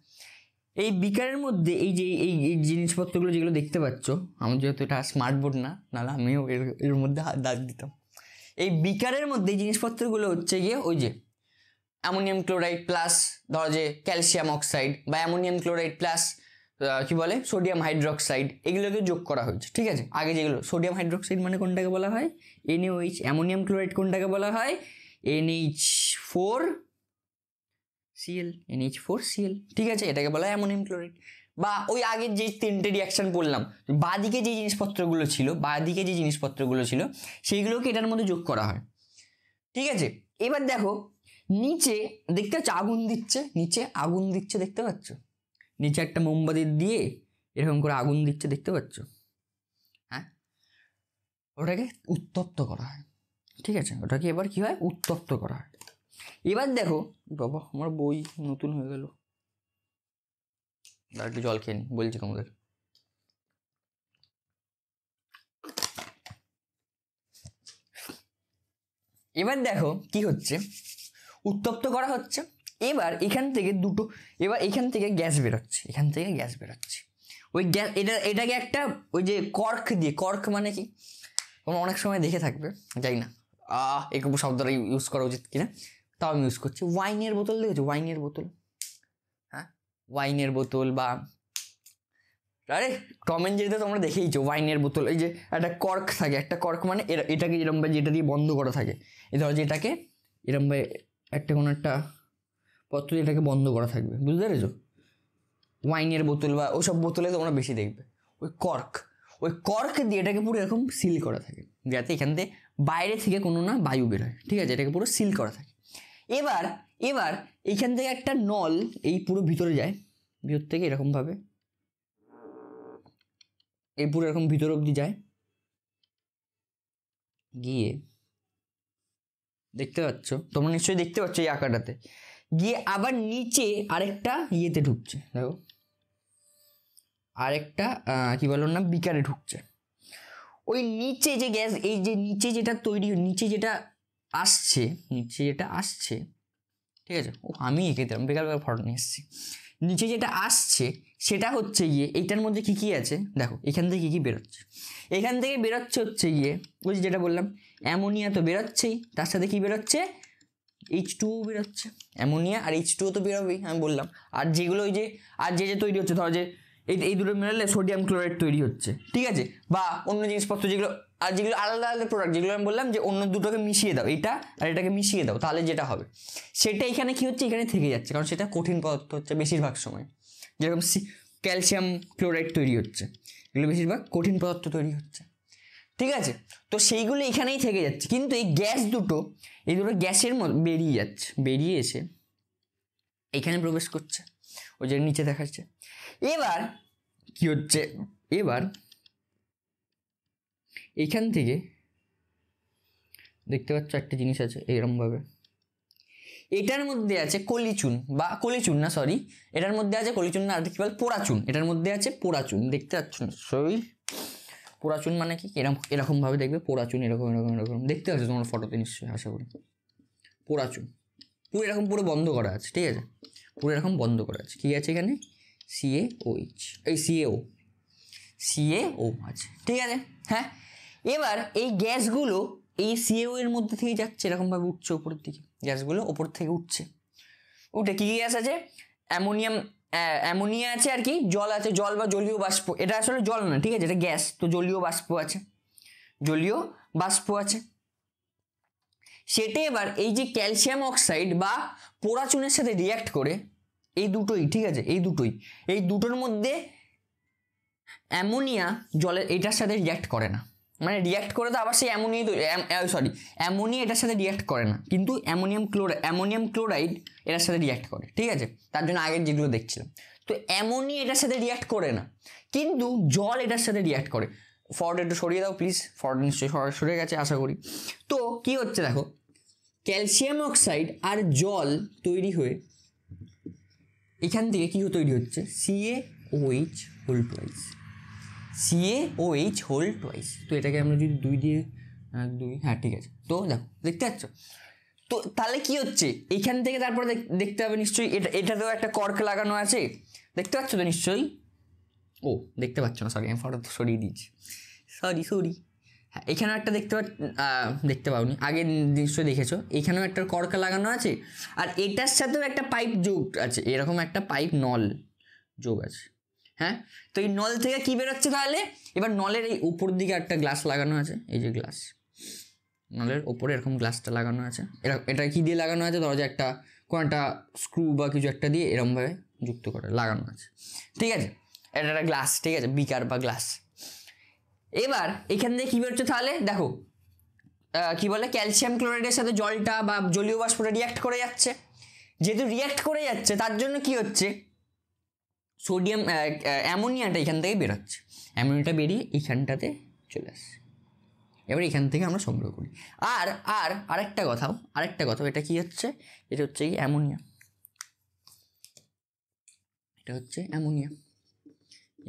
এই বিকারের মধ্যে এই যে এই জিনিসপত্রগুলো যেগুলো দেখতে পাচ্ছ, আমার যেহেতু এটা স্মার্ট বোর্ড না, নাহলে আমিও এর মধ্যে দাগ দিতাম। এই বিকারের মধ্যে এই জিনিসপত্রগুলো হচ্ছে গিয়ে ওই যে অ্যামোনিয়াম ক্লোরাইড প্লাস ধরো যে ক্যালসিয়াম অক্সাইড বা অ্যামোনিয়াম ক্লোরাইড প্লাস কি বলে সোডিয়াম হাইড্রোক্সাইড, এগুলোকে যোগ করা হয়েছে, ঠিক আছে। আগে যেগুলো সোডিয়াম হাইড্রোক্সাইড মানে কোনটাকে বলা হয় NaOH, অ্যামোনিয়াম ক্লোরাইড কোনটাকে বলা হয় NH4Cl, ঠিক আছে, এটাকে বলা হয় অ্যামোনিয়াম ক্লোরাইড। বা ওই আগের যে তিনটে রিয়াকশন বললাম, বাঁদিকে যে জিনিসপত্রগুলো ছিল সেইগুলোকে এটার মধ্যে যোগ করা হয়, ঠিক আছে। এবার দেখো নিচে দেখতে পাচ্ছ আগুন দিচ্ছে দেখতে পাচ্ছ, নিচে একটা মোমবাতি দিয়ে এরকম করে আগুন দিচ্ছে দেখতে পাচ্ছ, হ্যাঁ ওটাকে উত্তপ্ত করা হয়, ঠিক আছে, ওটাকে এবার কি হয় উত্তপ্ত করা হয়। এবার দেখো বাবা আমার বই নতুন হয়ে গেল, একটু জল খেয়ে নি বলছি তোমাদের। এবার দেখো কি হচ্ছে, উত্তপ্ত করা হচ্ছে, এবার এখান থেকে গ্যাস বেরোচ্ছে, ওই গ্যাস এটাকে একটা ওই যে কর্ক মানে কি তোমরা অনেক সময় দেখে থাকবে, জানি না একটু শব্দটা ইউজ করা উচিত কিনা, তাও আমি ইউজ করছি। ওয়াইনের বোতল দেখেছো, হ্যাঁ ওয়াইনের বোতল বা টম অ্যান্ড জেরিতে তোমরা দেখেইছো ওয়াইনের বোতল, এই যে একটা কর্ক থাকে, একটা কর্ক মানে এটাকে এরম যেটা দিয়ে বন্ধ করা থাকে, এই ধরো যেটাকে এরম একটা কোনো একটা পত্র এটাকে বন্ধ করা থাকবে, বুঝতে পেরেছো? ওয়াইনের বোতল বা ওসব বোতলে তোমরা বেশি দেখবে ওই কর্ক দিয়ে এটাকে পুরো এরকম সিল করা থাকে, যাতে এখান থেকে বাইরে থেকে কোনো না বায়ু বেরোয়, ঠিক আছে, এটাকে পুরো সিল করা থাকে। এবার এইখান থেকে একটা নল এই পুরো ভিতরে যায়, ভিতর থেকে এরকমভাবে এই পুরো এরকম ভিতর অবধি যায়, গিয়ে দেখতে পাচ্ছ তোমরা নিশ্চয়ই দেখতে পাচ্ছ এই আঁকাটাতে, গিয়ে আবার নিচে আরেকটা ইয়েতে ঢুকছে, দেখো আরেকটা কি বলো না বিকারে ঢুকছে। ওই নিচে যে গ্যাস, এই যে নিচে যেটা তৈরি, নিচে যেটা আসছে, ঠিক আছে, আমি এঁকে দিলাম বেকার ফটো নিয়ে এসেছি। নিচে যেটা আসছে সেটা হচ্ছে গিয়ে এইটার মধ্যে কি আছে দেখো, এখান থেকে কি বেরোচ্ছে, এখান থেকে বেরোচ্ছে হচ্ছে গিয়ে ওই যেটা বললাম অ্যামোনিয়া তো বেরোচ্ছেই, তার সাথে কি বেরোচ্ছে H2O বেরোচ্ছে, অ্যামোনিয়া আর H2O তো বেরোবেই আমি বললাম। আর যেগুলো ওই যে যে তৈরি হচ্ছে, ধরো যে এই দুটো মেলালে সোডিয়াম ক্লোরাইড তৈরি হচ্ছে, ঠিক আছে, বা অন্য জিনিসপত্র যেগুলো আলাদা প্রোডাক্ট যেগুলো আমি বললাম যে অন্য দুটোকে মিশিয়ে দাও, এটা আর এটাকে মিশিয়ে দাও, তাহলে যেটা হবে সেটা এখানে কি হচ্ছে, এখানে থেকে যাচ্ছে, কারণ সেটা কঠিন পদার্থ হচ্ছে বেশিরভাগ সময়, যেরকম ক্যালসিয়াম ক্লোরাইড তৈরি হচ্ছে, এগুলো বেশিরভাগ কঠিন পদার্থ তৈরি হচ্ছে, ঠিক আছে। তো সেইগুলো এখানেই থেকে যাচ্ছে, কিন্তু এই দুটো গ্যাসের মধ্যে বেরিয়ে এসে এখানে প্রবেশ করছে, ওই যে নিচে দেখাচ্ছে। এবার কি হচ্ছে, এবার এইখান থেকে দেখতে পাচ্ছ একটা জিনিস আছে এইরকম ভাবে, এটার মধ্যে আছে কলিচুন না সরি, এটার মধ্যে আছে কলিচুন না, আর কি বল পোড়াচুন, এটার মধ্যে আছে পোড়াচুন, দেখতে পাচ্ছ নিশ্চয়ই পোড়াচুন মানে কি এরকম ভাবে দেখবে, পোড়াচুন এরকম দেখতে পাচ্ছ তোমার ফটোতে নিশ্চয়ই, আশা করি পোড়াচুন পুরো এরকম পুরো বন্ধ করা আছে, ঠিক আছে, পুরো এরকম বন্ধ করা আছে, কি আছে এখানে CaO আছে, ঠিক আছে, হ্যাঁ। এবার এই গ্যাসগুলো এই CaO এর মধ্যে থেকে যাচ্ছে, এরকমভাবে উঠছে ওপরের দিকে, গ্যাসগুলো ওপর থেকে উঠছে, কি গ্যাস আছে, অ্যামোনিয়া আছে, আর কি জল আছে, জল বা জলীয় বাষ্প, এটা আসলে জল না, ঠিক আছে, এটা গ্যাস, তো জলীয় বাষ্প আছে, সেটা এবার এই যে ক্যালসিয়াম অক্সাইড বা পোড়াচুনের সাথে রিয়াক্ট করে, এই দুটোই, ঠিক আছে, এই দুটোর মধ্যে অ্যামোনিয়া জলের এটার সাথে রিয়াক্ট করে না, মানে রিয়াক্ট করে তো আবার সেই অ্যামোনিয়া এটার সাথে রিয়াক্ট করে না, কিন্তু অ্যামোনিয়াম ক্লোরাইড এটার সাথে রিয়াক্ট করে, ঠিক আছে? তার জন্য আগের যেগুলো দেখছিলাম, তো অ্যামোনিয়া এটার সাথে রিয়াক্ট করে না, কিন্তু জল এটার সাথে রিয়াক্ট করে। ফর্ড একটু সরিয়ে দাও প্লিজ, ফর্ড নিশ্চয়ই সরে গেছে আশা করি। তো কি হচ্ছে দেখো, ক্যালসিয়াম অক্সাইড আর জল তৈরি হয়ে এখান থেকে কী তৈরি হচ্ছে, CaOH whole twice, CaOH whole twice. তো এটাকে আমরা যদি 2 দিয়ে 2, হ্যাঁ ঠিক আছে। তো দেখো, দেখতে পাচ্ছ? তো তাহলে কি হচ্ছে এইখান থেকে, তারপরে দেখতে হবে নিশ্চয়ই এটাতেও একটা কর্ক লাগানো আছে, দেখতে পাচ্ছ তো নিশ্চয়ই? ও দেখতে পাচ্ছ না, সরি আমি ফটো সরিয়ে দিয়েছি, সরি। হ্যাঁ এখানেও একটা দেখতে পাওনি, আগে নিশ্চয়ই দেখেছো, এখানেও একটা কর্কা লাগানো আছে, আর এটার সাথেও একটা পাইপ যোগ আছে, এরকম একটা পাইপ নল যোগ আছে। হ্যাঁ, তো এই নল থেকে কি বেরোচ্ছে তাহলে? এবার নলের এই উপর দিকে একটা গ্লাস লাগানো আছে, এই যে গ্লাস, নলের ওপরে এরকম গ্লাসটা লাগানো আছে, এটা কি দিয়ে লাগানো আছে, ধরো যে কোনো একটা স্ক্রু বা কিছু একটা দিয়ে এরকমভাবে যুক্ত করে লাগানো আছে, ঠিক আছে? এটা একটা গ্লাস, ঠিক আছে, বিকার বা গ্লাস। এবার এখান থেকে কী বেরোচ্ছে তাহলে দেখো, কি বলে, ক্যালসিয়াম ক্লোরাইডের সাথে জলটা বা জলীয় বাষ্পটা রিয়াক্ট করে যাচ্ছে, যেহেতু রিয়াক্ট করে যাচ্ছে তার জন্য কি হচ্ছে, সোডিয়াম অ্যামোনিয়াটা এখান থেকে বেরোচ্ছে, অ্যামোনিয়াটা বেরিয়ে এইখানটাতে চলে আসছে, এবার এখান থেকে আমরা সংগ্রহ করি। আর আরেকটা কথাও, এটা কি হচ্ছে, এটা হচ্ছে কি অ্যামোনিয়া, এটা হচ্ছে অ্যামোনিয়া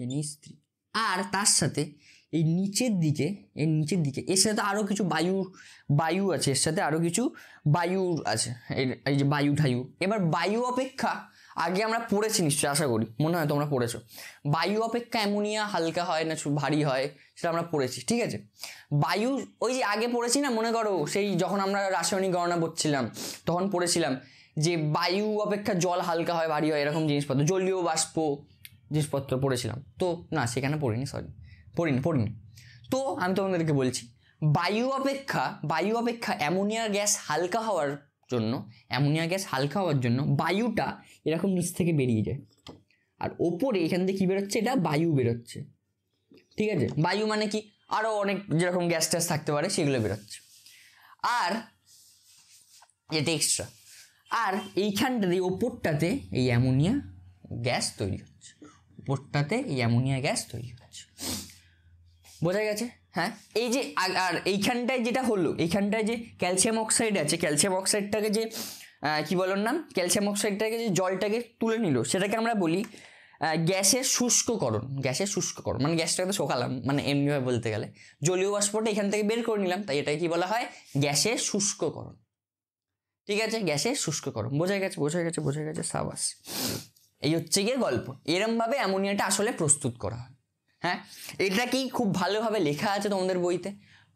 NH3। আর তার সাথে এই নিচের দিকে এর সাথে আরও কিছু বায়ু আছে, এর সাথে আরও কিছু বায়ু আছে, এই যে বায়ু ঠায়ু। এবার বায়ু অপেক্ষা, আগে আমরা পড়েছি নিশ্চয়ই, আশা করি মনে হয় তোমরা পড়েছো, বায়ু অপেক্ষা অ্যামোনিয়া হালকা হয় না ভারী হয়, সেটা আমরা পড়েছি, ঠিক আছে? বায়ু, ওই যে আগে পড়েছি না, মনে করো সেই যখন আমরা রাসায়নিক গণনা পড়ছিলাম তখন পড়েছিলাম যে বায়ু অপেক্ষা জল হালকা হয় ভারী হয়, এরকম জিনিসপত্র, জলীয় বাষ্প জিনিসপত্র পড়েছিলাম তো, না সেখানে পড়িনি, পড়িনি। তো আমি তোমাদেরকে বলছি, বায়ু অপেক্ষা অ্যামোনিয়া গ্যাস হালকা হওয়ার জন্য বায়ুটা এরকম নিচ থেকে বেরিয়ে যায়, আর ওপরে এখান থেকে কী বেরোচ্ছে, এটা বায়ু বেরোচ্ছে, ঠিক আছে? বায়ু মানে কি, আরও অনেক যেরকম গ্যাস ট্যাস থাকতে পারে সেগুলো বেরোচ্ছে, আর এটা এক্সট্রা। আর এইখানটাতে ওপরটাতে এই অ্যামোনিয়া গ্যাস তৈরি হচ্ছে, বোঝা গেছে? হ্যাঁ, এই যে আর এইখানটায় যেটা হলো, এইখানটায় যে ক্যালসিয়াম অক্সাইড আছে, ক্যালসিয়াম অক্সাইডটাকে যে কি বলার নাম, ক্যালসিয়াম অক্সাইডটাকে যে জলটাকে তুলে নিল, সেটাকে আমরা বলি গ্যাসের শুষ্ককরণ, মানে গ্যাসটাকে তো শোকালাম, মানে এমনিভাবে বলতে গেলে জলীয় বাষ্পটা এখান থেকে বের করে নিলাম, তাই এটাকে কি বলা হয়, গ্যাসের শুষ্ককরণ, ঠিক আছে? গ্যাসের শুষ্ককরণ, বোঝা গেছে, সাবাস। এই হচ্ছে গিয়ে গল্প, এরমভাবে অ্যামোনিয়াটা আসলে প্রস্তুত করা হয়। হ্যাঁ, এটা কি খুব ভালোভাবে লেখা আছে তোমাদের বইতে,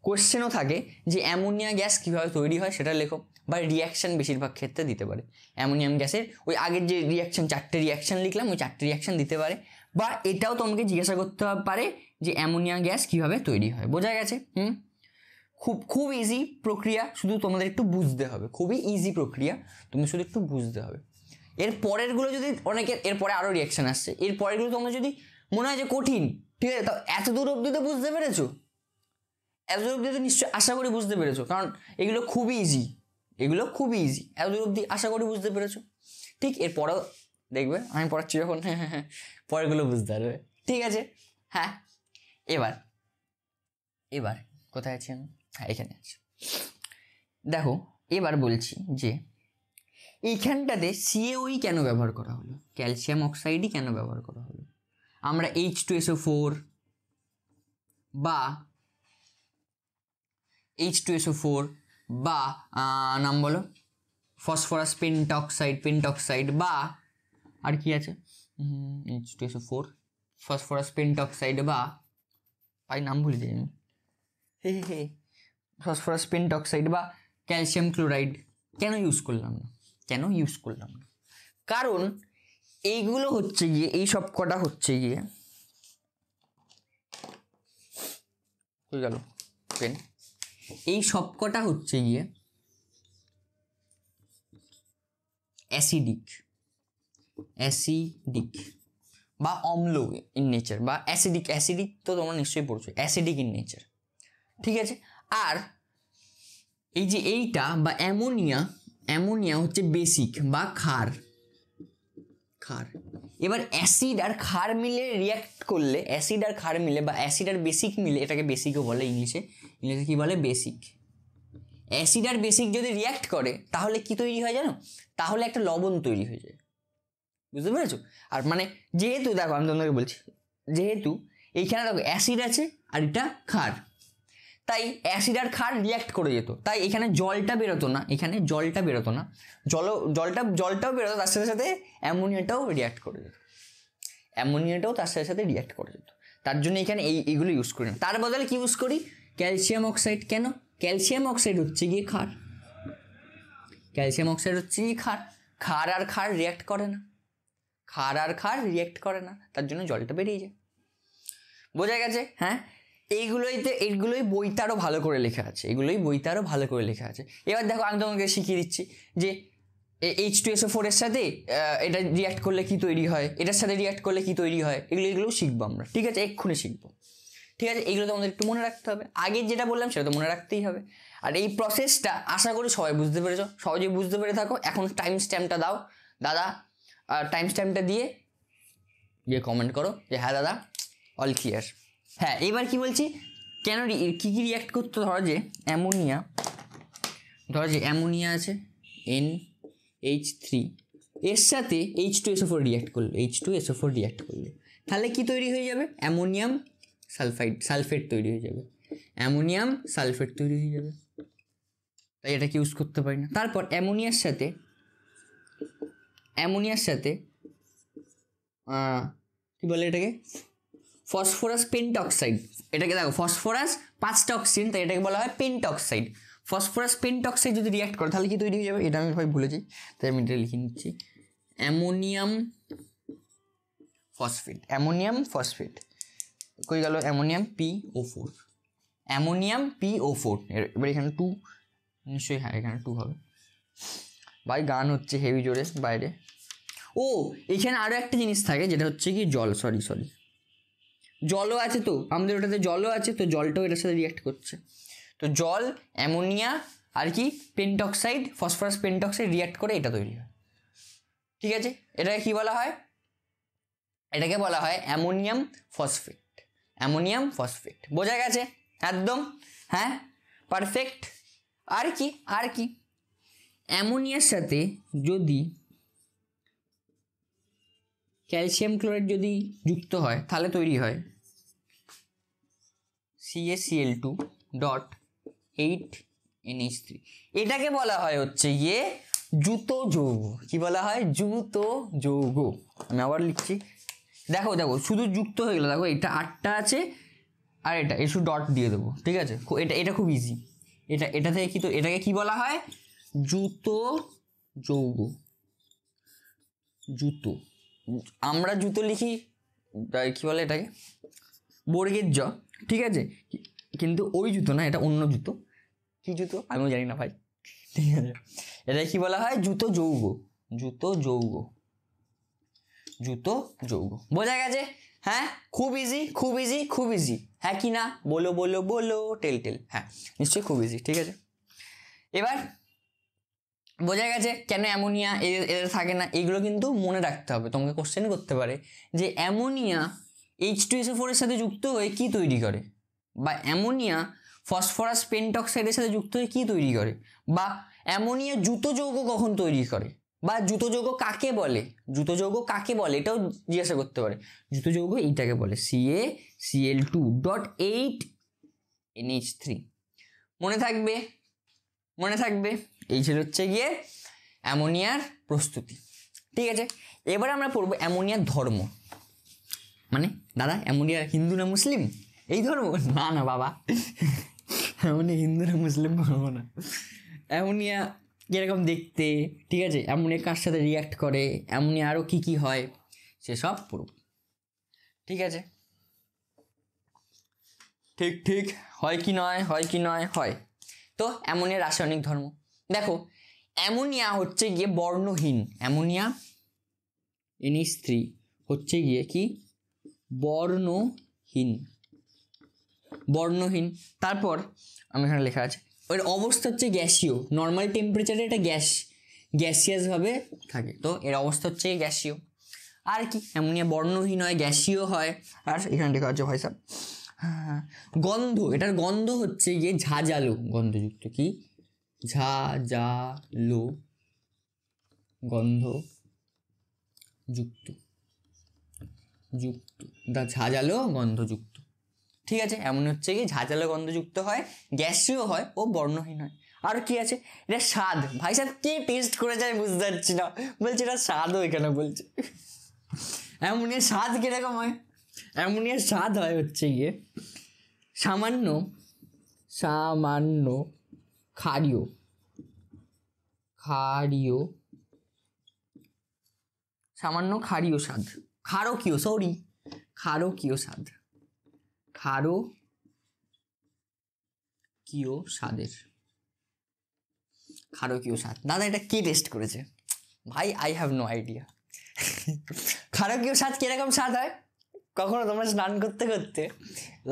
কোশ্চেনও থাকে যে অ্যামোনিয়া গ্যাস কীভাবে তৈরি হয় সেটা লেখো, বা রিয়াকশান বেশিরভাগ ক্ষেত্রে দিতে পারে, অ্যামোনিয়াম গ্যাসের ওই আগের যে রিয়াকশান 4টে রিয়াকশান লিখলাম, ওই 4টে রিয়াকশান দিতে পারে, বা এটাও তোমাকে জিজ্ঞাসা করতে পারে যে অ্যামোনিয়া গ্যাস কীভাবে তৈরি হয়, বোঝা গেছে? খুব ইজি প্রক্রিয়া, শুধু তোমাদের একটু বুঝতে হবে, খুবই ইজি প্রক্রিয়া, তুমি শুধু একটু বুঝতে হবে। এর পরেরগুলো যদি এরপরে আরও রিয়াকশান আসছে, এর পরেরগুলো তোমরা যদি মনে হয় যে কঠিন, ঠিক আছে, তা এত দূর অবধি তো বুঝতে পেরেছো, তো নিশ্চয়ই আশা করি বুঝতে পেরেছো, কারণ এগুলো খুবই ইজি, এত দূর অবধি আশা করি বুঝতে পেরেছো। ঠিক, এরপরেও দেখবে আমি পড়াচ্ছি যখন, হ্যাঁ পরেরগুলো বুঝতে পারবে, ঠিক আছে? হ্যাঁ, এবার কোথায় আছি আমি? হ্যাঁ, এখানে আছি। দেখো, এবার বলছি যে এইখানটাতে CaOE কেন ব্যবহার করা হলো, ক্যালসিয়াম অক্সাইডই কেন ব্যবহার করা হলো? আমরা H2SO4 বা নাম বলো, ফসফরাস পেন্টক্সাইড, বা আর কি আছে, H2SO4, ফসফরাস পেন্টক্সাইড, বা নাম ভুলে যাই আমি, ফসফরাস পেন্টক্সাইড বা ক্যালসিয়াম ক্লোরাইড কেন ইউজ করলাম না? কারণ এইগুলো হচ্ছে গিয়ে, এই সব কটা হচ্ছে গিয়ে, এই সব কটা হচ্ছে গিয়ে অ্যাসিডিক বা অম্ল ইন নেচার, বা অ্যাসিডিক তো তোমরা নিশ্চয়ই পড়ছো, অ্যাসিডিক ইন নেচার, ঠিক আছে। আর এই যে এইটা বা অ্যামোনিয়া হচ্ছে বেসিক বা ক্ষার। এবার অ্যাসিড আর ক্ষার মিলে রিয়াক্ট করলে, অ্যাসিড আর ক্ষার মিলে বা অ্যাসিড আর বেসিক মিলে, এটাকে বেসিকও বলে ইংলিশে কি বলে, বেসিক। অ্যাসিড আর বেসিক যদি রিয়াক্ট করে তাহলে কি তৈরি হয় জানো? তাহলে একটা লবণ তৈরি হয়ে যায়, বুঝতে পেরেছো? আর মানে যেহেতু দেখো আমি তোমাকে বলছি, যেহেতু এইখানে দেখো অ্যাসিড আছে আর এটা ক্ষার, তাই অ্যাসিড আর ক্ষার রিয়াক্ট করে যেত, তাই এখানে জলটা বেরোতো না, জলটাও বেরোতো, তার সাথে সাথে অ্যামোনিয়াটাও তার সাথে রিয়াক্ট করে যেত। তার জন্য এখানে এইগুলো ইউজ করি না, তার বদলে কি ইউজ করি, ক্যালসিয়াম অক্সাইড। কেন? ক্যালসিয়াম অক্সাইড হচ্ছে গিয়ে ক্ষার, ক্ষার আর ক্ষার রিয়াক্ট করে না, তার জন্য জলটা বেরিয়ে যায়। বোঝা গেছে? হ্যাঁ, এইগুলোই বইতে আরো ভালো করে লেখা আছে, এবার দেখো আমি তোমাকে শিখিয়ে দিচ্ছি যে H2SO4 এর সাথে এটা রিয়াক্ট করলে কি তৈরি হয়, এটার সাথে রিয়াক্ট করলে কি তৈরি হয়, এগুলো শিখবো আমরা, ঠিক আছে? এক্ষুনি শিখবো, ঠিক আছে? এগুলো তোমাদের একটু মনে রাখতে হবে, আগের যেটা বললাম সেটা তো মনে রাখতেই হবে। আর এই প্রসেসটা আশা করি সবাই বুঝতে পেরেছো, সহজে বুঝতে পেরে থাকো। এখন টাইম স্ট্যাম্পটা দাও দাদা, টাইম স্ট্যাম্পটা দিয়ে কমেন্ট করো যে হ্যাঁ দাদা অল ক্লিয়ার। হ্যাঁ, এবার কি বলছি, কেন কি রিয়াক্ট করতো, ধরো যে অ্যামোনিয়া আছে NH3, এর সাথে H2SO4 রিয়াক্ট করলে তাহলে কি তৈরি হয়ে যাবে, অ্যামোনিয়াম সালফেট তৈরি হয়ে যাবে, তাই এটাকে ইউজ করতে পারি না। তারপর অ্যামোনিয়ার সাথে কি বলে এটাকে, ফসফরাস পেন্টঅক্সাইড। এটাকে দেখো, ফসফরাস 5টা অক্সিজেন, তাই এটাকে বলা হয় পেন্টঅক্সাইড। ফসফরাস পেন্টঅক্সাইড যদি রিয়াক্ট করে তাহলে কি তৈরি হয়ে যাবে, এটা আমি ভাই ভুলে যাই, তাই আমি এটা লিখে নিচ্ছি, অ্যামোনিয়াম ফসফেট। কই গেল অ্যামোনিয়াম PO4, এবার এখানে 2 নিশ্চয়ই, হ্যাঁ এখানে 2 হবে। ভাই গান হচ্ছে হেভি জোরে বাইরে। ও এখানে আরও একটা জিনিস থাকে, যেটা হচ্ছে কি জল, সরি জলও আছে, তো আমাদের ওটাতে জলও আছে, তো জলটাও এটার সাথে রিয়াক্ট করছে। তো জল, অ্যামোনিয়া আর কি পেন্টঅক্সাইড, ফসফরাস পেন্টঅক্সাইড রিয়াক্ট করে এটা তৈরি হয়, ঠিক আছে? এটাকে কি বলা হয়, এটাকে বলা হয় অ্যামোনিয়াম ফসফেট। বোঝা গেছে একদম? হ্যাঁ, পারফেক্ট। আর কি অ্যামোনিয়ার সাথে যদি ক্যালসিয়াম ক্লোরাইড যদি যুক্ত হয় তাহলে তৈরি হয় CaCl2.8NH3। এটাকে বলা হয় হচ্ছে গিয়ে জুতো যৌগ। কি বলা হয়? জুতো যৌগ। আমি আবার লিখছি, দেখো শুধু যুক্ত হয়ে গেল, দেখো এটা 8টা আছে আর এটা শুধু ডট দিয়ে দেবো, ঠিক আছে? এটা খুব ইজি, এটা থেকে এটাকে কি বলা হয়, জুতো যৌগ। আমরা জুতো লিখি, কি বলে এটাকে, বর্গের জ, ঠিক আছে? কিন্তু ওই জুতো না, এটা অন্য জুতো। কি জুতো আমিও জানি না ভাই, ঠিক আছে? এটা কি বলা হয়, জুতো যৌগ। বোঝা গেছে? হ্যাঁ, খুব ইজি। হ্যাঁ কি না, বলো টেল। হ্যাঁ নিশ্চয়ই খুব ইজি, ঠিক আছে? এবার বোঝা গেছে কেন অ্যামোনিয়া এদের থাকে না। এগুলো কিন্তু মনে রাখতে হবে, তোমাকে কোশ্চেন করতে পারে যে অ্যামোনিয়া H2SO4 এর সাথে যুক্ত হয়ে কি তৈরি করে, বা অ্যামোনিয়া ফসফরাস পেন্টঅক্সাইডের সাথে যুক্ত হয়ে কি তৈরি করে, বা অ্যামোনিয়া জুতো যৌগ কখন তৈরি করে, বা জুতো যৌগ কাকে বলে, এটাও জিজ্ঞাসা করতে পারে। জুতো যৌগ এইটাকে বলে CaCl2.8NH3। মনে থাকবে। এই ছিল হচ্ছে গিয়ে অ্যামোনিয়ার প্রস্তুতি, ঠিক আছে? এবার আমরা পড়বো অ্যামোনিয়ার ধর্ম। মানে দাদা অ্যামোনিয়া হিন্দু না মুসলিম, এই ধর্ম? না বাবা, অ্যামোনিয়া হিন্দু না মুসলিম পড়বো না। অ্যামোনিয়া যেরকম দেখতে, ঠিক আছে? অ্যামোনিয়া কার সাথে রিয়াক্ট করে, অ্যামোনিয়া আরও কি হয়, সেসব পড়ব, ঠিক আছে? ঠিক হয় কি নয় হয়। তো অ্যামোনিয়ার রাসায়নিক ধর্ম দেখো, অ্যামোনিয়া হচ্ছে গিয়ে বর্ণহীন। অ্যামোনিয়া NH3 হচ্ছে গিয়ে কি, বর্ণহীন। বর্ণহীন। তারপর আমি এখানে লেখা আছে ওর অবস্থা হচ্ছে গ্যাসীয়, নর্মাল টেম্পারেচারে এটা গ্যাসিয়াস ভাবে থাকে, তো এর অবস্থা হচ্ছে গ্যাসীয়। আর কি, অ্যামোনিয়া বর্ণহীন হয়, গ্যাসীয় হয়। আর এখানে লেখা আছে ভাই সাহেব, হ্যাঁ গন্ধ, এটার গন্ধ হচ্ছে গিয়ে ঝাঁঝালো গন্ধযুক্ত, কি ঝাঁঝালো গন্ধ যুক্ত ঝাঁঝালো গন্ধযুক্ত। ঠিক আছে, এমন হচ্ছে কি ঝাঁঝালো গন্ধযুক্ত হয়, গ্যাসীয় হয় ও বর্ণহীন হয়। আর কি আছে, এটা স্বাদ। ভাই সাহেব কে টেস্ট করে যায় বুঝতে পারছি না, বলছে এটা স্বাদও এখানে বলছে। অ্যামোনিয়ার স্বাদ কিরকম হয়, অ্যামোনিয়ার স্বাদ হয় হচ্ছে গিয়ে সামান্য ক্ষারীয় সামান্য ক্ষারীয় স্বাদ, ক্ষারকীয় স্বাদ। দাদা এটা কে টেস্ট করেছে ভাই, আই হ্যাভ নো আইডিয়া। ক্ষারকীয় স্বাদ কিরকম স্বাদ হয়, কখনো তোমরা স্নান করতে করতে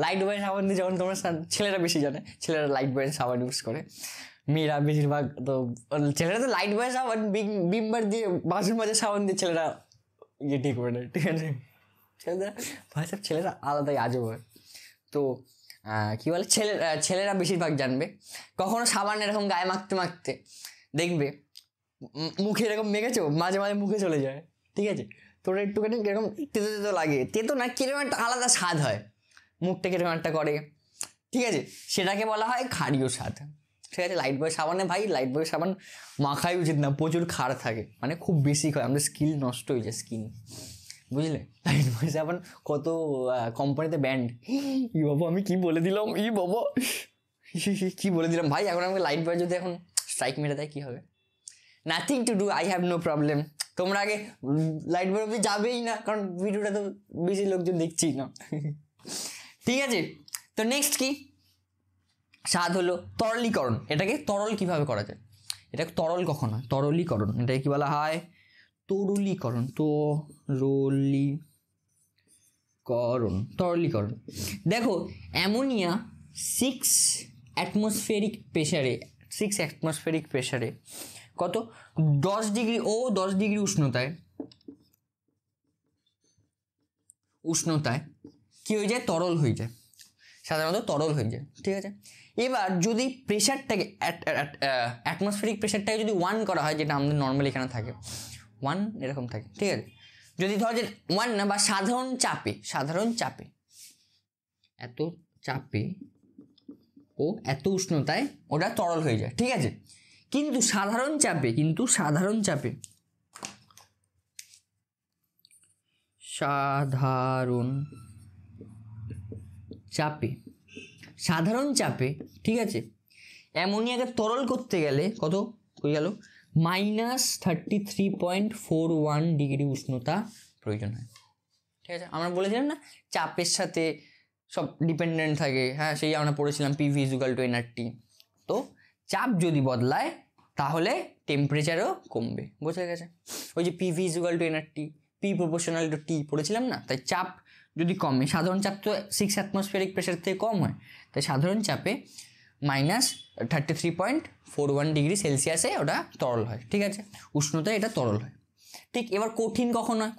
লাইট বয় সাবান দিয়ে, যখন তোমরা ছেলেরা বেশি জানে, ছেলেরা লাইট বয়ের সাবান ইউজ করে, মেয়েরা বেশিরভাগ তো, ছেলেরা তো লাইট বয় সাবান বিমবার দিয়ে বাসন মাজা সাবান দিয়ে ছেলেরা ঠিক করে নেয়। ঠিক আছে, ছেলেরা আলাদাই আজব হয়। তো কি বলে, ছেলেরা বেশিরভাগ জানবে, কখনো সাবান এরকম গায়ে মাখতে মাখতে দেখবে মুখে এরকম মেখেছো, মাঝে মাঝে মুখে চলে যায়। ঠিক আছে, তোর একটুখানি কিরকম তেতো লাগে, তেতো না কিরকম একটা আলাদা স্বাদ হয়, মুখটা কিরকম একটা করে। ঠিক আছে, সেটাকে বলা হয় ক্ষারীয় স্বাদ। ঠিক আছে, লাইট বয় সাবানে ভাই, লাইট বয় সাবান মাখাই উচিত না, প্রচুর ক্ষার থাকে, মানে খুব বেশি হয়, আমাদের স্কিন নষ্ট হয়ে যায়, স্কিন, বুঝলে। লাইট বয় সাবান কত কোম্পানিতে ব্যান্ড। ই বাবা আমি কি বলে দিলাম, কি বলে দিলাম ভাই, এখন আমাকে লাইট বয় যদি এখন স্ট্রাইক মেরে দেয় কি হবে? Nothing to do, I have no problem. তোমরা আগে লাইট বয় অব্দি যাবেই না, কারণ ভিডিওটা তো বেশি লোকজন দেখছেই না। ঠিক আছে, তো নেক্সট কি স্বাদ হলো তরলীকরণ। এটাকে তরল কিভাবে করা যায়, এটাকে তরল কখন হয়, তরলীকরণ, এটাকে কি বলা হয়, তরলীকরণ। দেখো অ্যামোনিয়া 6 অ্যাটমসফেরিক প্রেসারে কত 10 ডিগ্রি ও 10 ডিগ্রি উষ্ণতায় কি হয়ে যায়, তরল হয়ে যায়, সাধারণত তরল হয়ে যায়। ঠিক আছে, এবার যদি প্রেশারটাকে অ্যাটমসফেরিক প্রেশারটাকে যদি 1 করা হয়, যেটা আমাদের নর্মালি এখানে থাকে 1 এরকম থাকে। ঠিক আছে, যদি ধরো যে 1 না, বা সাধারণ চাপে এত চাপে ও এত উষ্ণতায় ওটা তরল হয়ে যায়। ঠিক আছে, কিন্তু সাধারণ চাপে ঠিক আছে, অ্যামোনিয়াকে তরল করতে গেলে কত হয়ে গেল, -33.41 ডিগ্রি উষ্ণতা প্রয়োজন হয়। ঠিক আছে, আমরা বলেছিলাম না চাপের সাথে সব ডিপেন্ডেন্ট থাকে, হ্যাঁ সেই আমরা পড়েছিলাম PV = nRT। তো চাপ যদি বদলায় তাহলে টেম্পারেচারও কমবে, বোঝা গেছে। ওই যে PV = nRT, P proportional to T পড়েছিলাম না, তাই চাপ যদি কমে, সাধারণ চাপ তো 6 অ্যাটমসফেরিক প্রেসার থেকে কম হয়, তাই সাধারণ চাপে -33.41 ডিগ্রি সেলসিয়াসে ওটা তরল হয়। ঠিক আছে, উষ্ণতায় এটা তরল হয়। ঠিক, এবার কঠিন কখন হয়,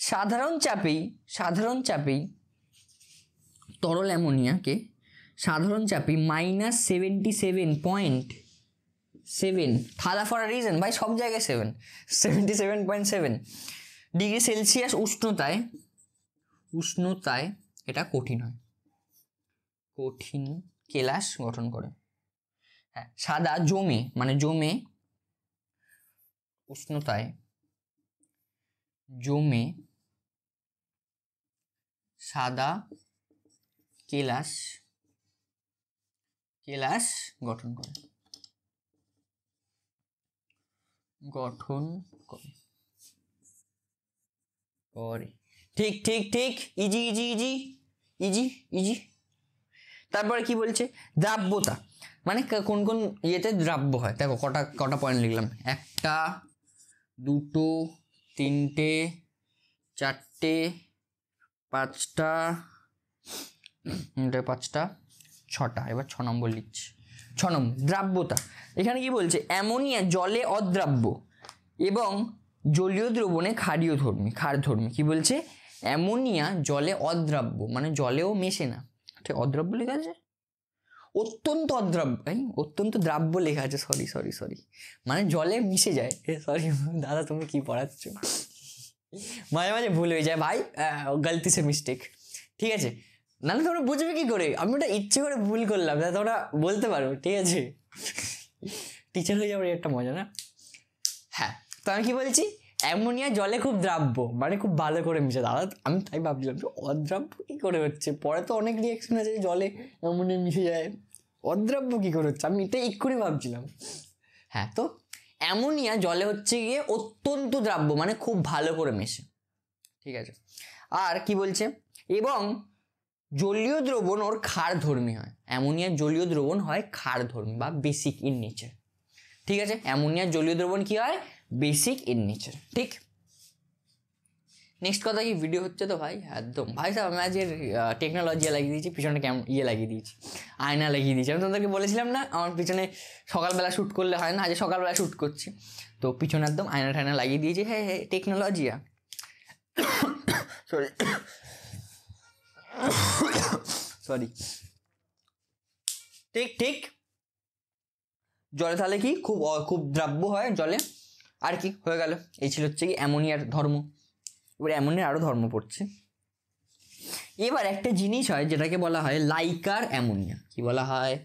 সাধারণ চাপেই তরল অ্যামোনিয়াকে সাধারণ চাপে -77.7 থালা ফর আ রিজন ভাই, সব জায়গায় 77.7 ডিগ্রি সেলসিয়াস উষ্ণতায় এটা কঠিন হয়, কঠিন কেলাস গঠন করে। হ্যাঁ, সাদা জমে উষ্ণতায় সাদা কেলাস গঠন করে। ঠিক, ইজি। তারপরে কি বলছে, দ্রাব্যতা, মানে কোন কোন ইয়েতে দ্রাব্য হয়। দেখো কটা পয়েন্ট লিখলাম, 1 2 3 4 5 এটা 5টা 6টা। এবার 6 নম্বর লিখছি। 6 নম্বর দ্রাব্যতা। এখানে কি বলছে, অ্যামোনিয়া জলে অদ্রাব্য এবং জলীয় দ্রবণে ক্ষারধর্মী। কি বলছে, অ্যামোনিয়া জলে অদ্রাব্য মানে জলেও মেশে না, ঠিক অদ্রাব্য লেখা আছে, অত্যন্ত অদ্রাব্য, অত্যন্ত দ্রাব্য লেখা আছে, সরি মানে জলে মিশে যায়। সরি দাদা, তুমি কি পড়াচ্ছ, মাঝে মাঝে ভুল হয়ে যায় ভাই, গলতি সে মিস্টেক, ঠিক আছে, নাহলে তোমরা বুঝবে কি করে, আমি ওটা ইচ্ছে করে ভুল করলাম যাতে তোমরা বলতে পারো, ঠিক আছে, টিচার হয়ে যাওয়ার একটা মজা না। হ্যাঁ, তো আমি কি বলছি, অ্যামোনিয়া জলে খুব দ্রাব্য মানে খুব ভালো করে মিশে। দাদা আমি তাই ভাবছিলাম অদ্রাব্য কী করে হচ্ছে, পরে তো অনেক রিয়াকশন আছে জলে অ্যামোনিয়া মিশে যায়, অদ্রাব্য কী করে হচ্ছে, আমি এটাই এক্ষুনি ভাবছিলাম। হ্যাঁ, তো অ্যামোনিয়া জলে হচ্ছে গিয়ে অত্যন্ত দ্রাব্য মানে খুব ভালো করে মেশে, ঠিক আছে। আর কি বলছে, এবং জলীয় দ্রবণ ওর ক্ষারধর্মী হয়। অ্যামোনিয়ার জলীয় দ্রবণ হয় ক্ষারধর্মী বা বেসিক ইন নেচার, ঠিক আছে। অ্যামোনিয়ার জলীয় দ্রবণ কি হয়, বেসিক ইন নেচার, ঠিক। নেক্সট কথা কি, ভিডিও হচ্ছে তো ভাই, একদম ভাই সাহেব আমি আজকে টেকনোলজি লাগিয়ে দিয়েছি, পিছনে কেমন লাগিয়ে দিয়েছি, আয়না লাগিয়ে দিয়েছি। আমি তোমাদেরকে বলেছিলাম না আমার পিছনে সকালবেলা শ্যুট করলে হয় না, আজ সকালবেলা শ্যুট করছি, তো পিছনে একদম আয়না টায়না লাগিয়ে দিয়েছি। হ্যাঁ টেকনোলজিয়া, সরি ঠিক জলে তাহলে কি খুব দ্রাব্য হয় জলে। আর কি হয়ে গেল, এই ছিল হচ্ছে কি অ্যামোনিয়ার ধর্ম। এবার অ্যামোনিয়ার আরও ধর্ম পড়ছে। এবার একটা জিনিস হয় যেটাকে বলা হয় লাইকার অ্যামোনিয়া। কি বলা হয়,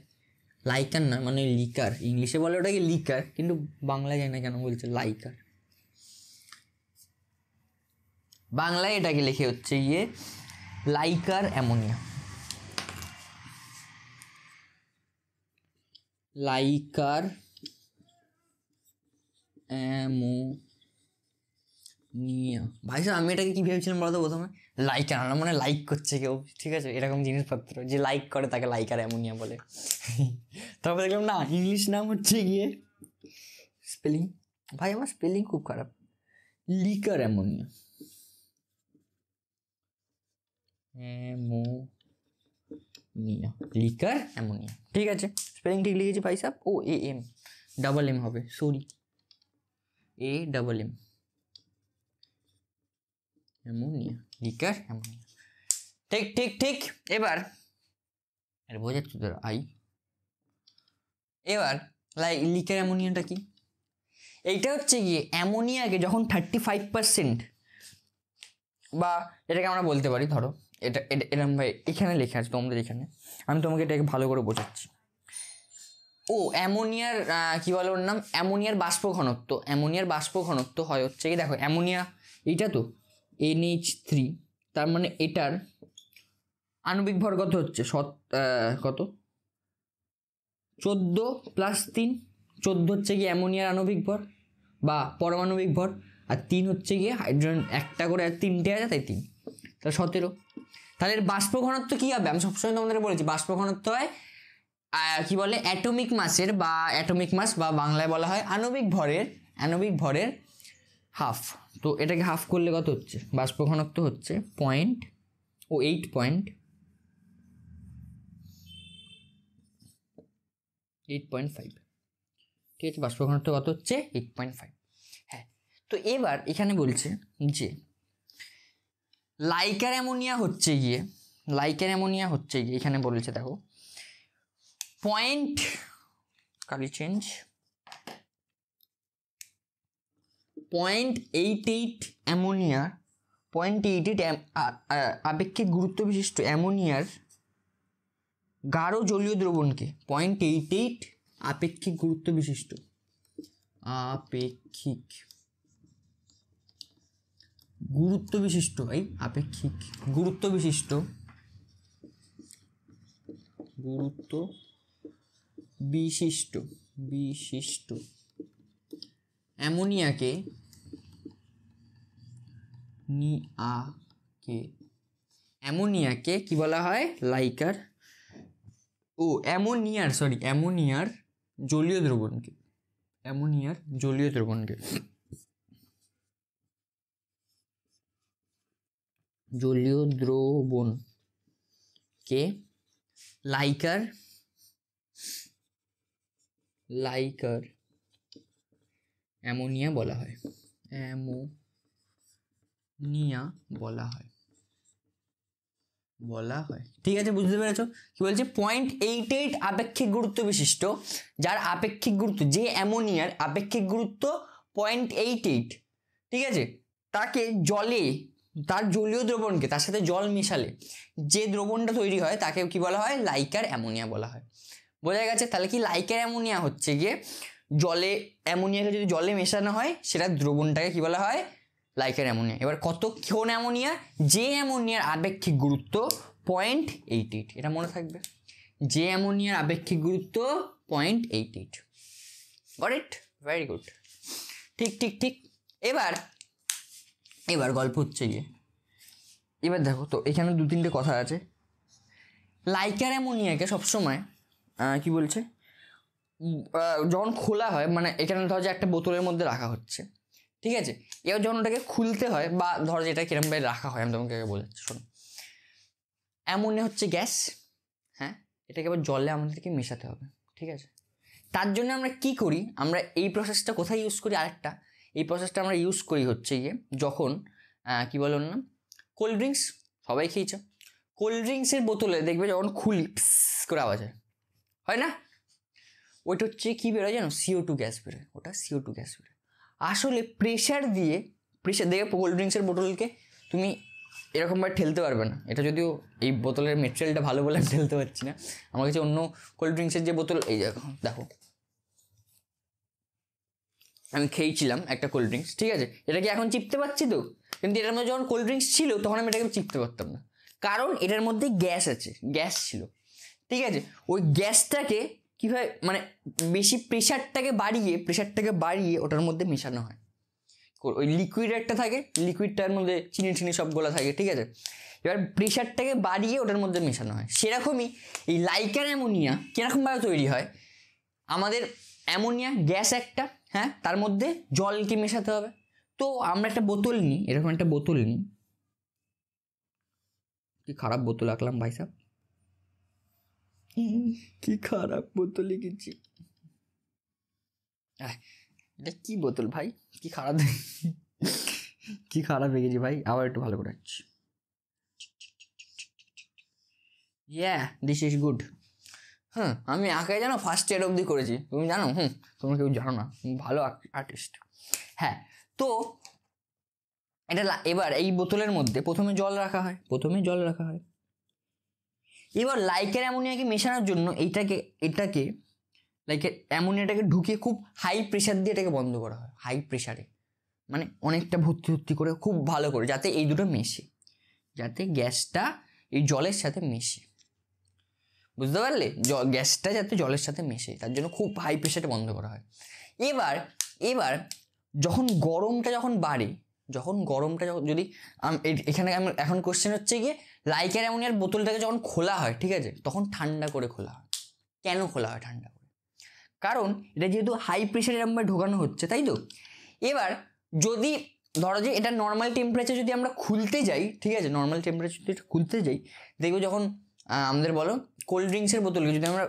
লাইকার না মানে লিকার, ইংলিশে বলে ওটাকে লিকার, কিন্তু বাংলায় জানি না কেন বলছে লাইকার, বাংলায় এটাকে লিখে হচ্ছে গিয়ে লাইকার অ্যামোনিয়া। Liker ammonia. ভাই সাহেব আমি এটাকে কি ভেবেছিলাম বলতো প্রথমে, লাইকার মানে লাইক করছে কেউ, ঠিক আছে, এরকম জিনিসপত্র যে লাইক করে তাকে লাইকার অ্যামোনিয়া বলে। তারপর দেখলাম না, ইংলিশ নাম হচ্ছে গিয়ে স্পেলিং, ভাই আমার স্পেলিং খুব খারাপ, লিকার অ্যামোনিয়া, লিকার অ্যামোনিয়া, ঠিক আছে, স্পেলিং ঠিক লিখেছি ভাই সাহেব। ও AM ডাবল M হবে, sorry, AMM, ammonia, liquor ammonia, ঠিক। এবার বোঝাচ্ছি তোর এবার লিকার অ্যামোনিয়াটা কি, এইটা হচ্ছে গিয়ে অ্যামোনিয়াকে যখন 35% বা এটাকে আমরা বলতে পারি, ধরো এটা এরকম ভাই এখানে লেখা আছে তোমাদের এখানে, আমি তোমাকে এটাকে ভালো করে বোঝাচ্ছি। অ্যামোনিয়ার কি বলে ওর নাম, অ্যামোনিয়ার বাষ্প ঘনত্ব। অ্যামোনিয়ার বাষ্প ঘনত্ব হয় হচ্ছে কি, দেখো অ্যামোনিয়া এইটা তো NH3, তার মানে এটার আণবিক ভর কত হচ্ছে, কত 14 + 3, 14 হচ্ছে কি অ্যামোনিয়ার আণবিক ভর বা পরমাণবিক ভর, আর 3 হচ্ছে গিয়ে হাইড্রোজেন একটা করে 3টে আছে তাই 3, তাহলে 17। তাহলে এর বাষ্প ঘনত্ব কি হবে, আমি সবসময় তোমাদের বলেছি বাষ্প ঘনত্ব হয় কি বলে অ্যাটমিক মাসের বা অ্যাটমিক মাস বা বাংলায় বলা হয় আণবিক ভরের হাফ। তো এটাকে হাফ করলে কত হচ্ছে, বাষ্প ঘনত্ব হচ্ছে 8.5, ঠিক আছে, বাষ্প ঘনত্ব কত হচ্ছে 8.5। হ্যাঁ, তো এবার এখানে বলছে যে লাইকার অ্যামোনিয়া হচ্ছে গিয়ে এখানে বলছে দেখো .88 অ্যামোনিয়া, 0.88 আপেক্ষিক গুরুত্ব বিশিষ্ট অ্যামোনিয়ার গাঢ় জলীয় দ্রবণকে 0.88 আপেক্ষিক গুরুত্ব বিশিষ্ট অ্যামোনিয়াকে কি বলা হয়, লাইকার অ্যামোনিয়ার জলীয় দ্রবণকে কে লাইকার অ্যামোনিয়া বলা হয়, অ্যামোনিয়া বলা হয়। ঠিক আছে, বুঝতে পেরেছো? কি বলছে? 0.88 আপেক্ষিক গুরুত্ব বিশিষ্ট, যার আপেক্ষিক গুরুত্ব, যে অ্যামোনিয়ার আপেক্ষিক গুরুত্ব 0.88, ঠিক আছে, তাকে জলে, তার জলীয় দ্রবণকে, তার সাথে জল মিশালে যে দ্রবণটা তৈরি হয় তাকে কি বলা হয়? লাইকার অ্যামোনিয়া বলা হয়। বোঝা গেছে? তাহলে কি লাইকার অ্যামোনিয়া হচ্ছে গিয়ে জলে, অ্যামোনিয়াকে যদি জলে মেশানো হয় সেটা দ্রবণটাকে কি বলা হয়? Liker ammonia. এবার কতক্ষণ অ্যামোনিয়া? যে অ্যামোনিয়ার আপেক্ষিক গুরুত্ব 0.88, এটা মনে থাকবে, যে অ্যামোনিয়ার আপেক্ষিক গুরুত্ব 0.88। Got it? Very good. ঠিক ঠিক ঠিক। এবার গল্প হচ্ছে গিয়ে, এবার দেখো তো এখানে 2-3টে কথা আছে। লাইকার অ্যামোনিয়াকে সবসময় কি বলছে, যখন খোলা হয়, মানে এখানে ধর যে একটা বোতলের মধ্যে রাখা হচ্ছে, ঠিক আছে, এবার যখন ওটাকে খুলতে হয়, বা ধর যেটা কিরমভাবে রাখা হয় আমি তোমাকে বলেছি, শোনো। অ্যামোনিয়া হচ্ছে গ্যাস, হ্যাঁ, এটাকে আবার জলে আমাদেরকে মেশাতে হবে, ঠিক আছে। তার জন্য আমরা কি করি? আমরা এই প্রসেসটা কোথায় ইউজ করি? আরেকটা, এই প্রসেসটা আমরা ইউজ করি হচ্ছে গিয়ে যখন কি বলুন না, কোল্ড ড্রিঙ্কস সবাই খেয়েছ, কোল্ড ড্রিঙ্কসের বোতলে দেখবে যখন খুলি করে আওয়াজ হয় না? ওইটা হচ্ছে কি বেরোয় জানো? CO2 গ্যাস বেরোয়, ওটা CO2 গ্যাস বেরোয়। আসলে প্রেশার দিয়ে দেখে কোল্ড ড্রিঙ্কসের বোতলকে তুমি এরকমভাবে ঠেলতে পারবে না। এটা যদিও এই বোতলের মেটেরিয়ালটা ভালো বলে আমি ঠেলতে পারছি না। আমার কাছে অন্য কোল্ড ড্রিঙ্কসের যে বোতল, এই দেখো আমি খেয়েছিলাম একটা কোল্ড ড্রিঙ্কস, ঠিক আছে, এটাকে এখন চিপতে পারছি তো, কিন্তু এটার মধ্যে যখন কোল্ড ড্রিঙ্কস ছিল তখন আমি এটাকে চিপতে পারতাম না, কারণ এটার মধ্যে গ্যাস আছে, গ্যাস ছিল, ঠিক আছে। ওই গ্যাসটাকে কীভাবে, মানে বেশি প্রেশারটাকে বাড়িয়ে ওটার মধ্যে মেশানো হয়। ওই লিকুইড একটা থাকে, লিকুইডটার মধ্যে চিনি সবগুলো থাকে, ঠিক আছে, এবার প্রেশারটাকে বাড়িয়ে ওটার মধ্যে মেশানো হয়। সেরকমই এই লাইকার অ্যামোনিয়া কীরকমভাবে তৈরি হয়? আমাদের অ্যামোনিয়া গ্যাস একটা, হ্যাঁ, তার মধ্যে জলকে মেশাতে হবে। তো আমরা একটা বোতল নিই, এরকম একটা বোতল নিই, কি খারাপ বোতল আঁকলাম ভাই সাহেব, কি খারাপ বোতল লিখেছি, এটা কি বোতল ভাই, কি খারাপ লেগেছি ভাই, আবার একটু ভালো করে আসছি। This is good. হ্যাঁ, আমি আঁকায় জানো ফার্স্ট ইয়ার অবধি করেছি, তুমি জানো? তোমরা কেউ জানো না, ভালো আর্টিস্ট। হ্যাঁ, তো এটা এবার এই বোতলের মধ্যে প্রথমে জল রাখা হয়, এবার লাইকার অ্যামোনিয়াকে মেশানোর জন্য এটাকে লাইকার অ্যামোনিয়াটাকে ঢুকিয়ে খুব হাই প্রেশার দিয়ে এটাকে বন্ধ করা হয়, হাই প্রেশারে, মানে অনেকটা ভর্তি করে খুব ভালো করে, যাতে এই দুটো মেশে, যাতে গ্যাসটা এই জলের সাথে মেশে, বুঝতে পারলে? গ্যাসটা যাতে জলের সাথে মেশে, তার জন্য খুব হাই প্রেশারে বন্ধ করা হয়। এবার যখন গরমটা বাড়ে, যদি এখানে এখন কোশ্চেন হচ্ছে গিয়ে লাইকার অ্যামোনিয়ার বোতলটাকে যখন খোলা হয়, ঠিক আছে, তখন ঠান্ডা করে খোলা হয়। কেন খোলা হয় ঠান্ডা করে? কারণ এটা যেহেতু হাই প্রেশারে এরকমভাবে ঢোকানো হচ্ছে, তাই তো। এবার যদি ধরো যে এটা নর্মাল টেম্পারেচার যদি আমরা খুলতে যাই, ঠিক আছে, নর্মাল টেম্পারেচার যদি খুলতে যাই, দেখবো যখন আমাদের বলো কোল্ড ড্রিঙ্কসের বোতলকে যদি আমরা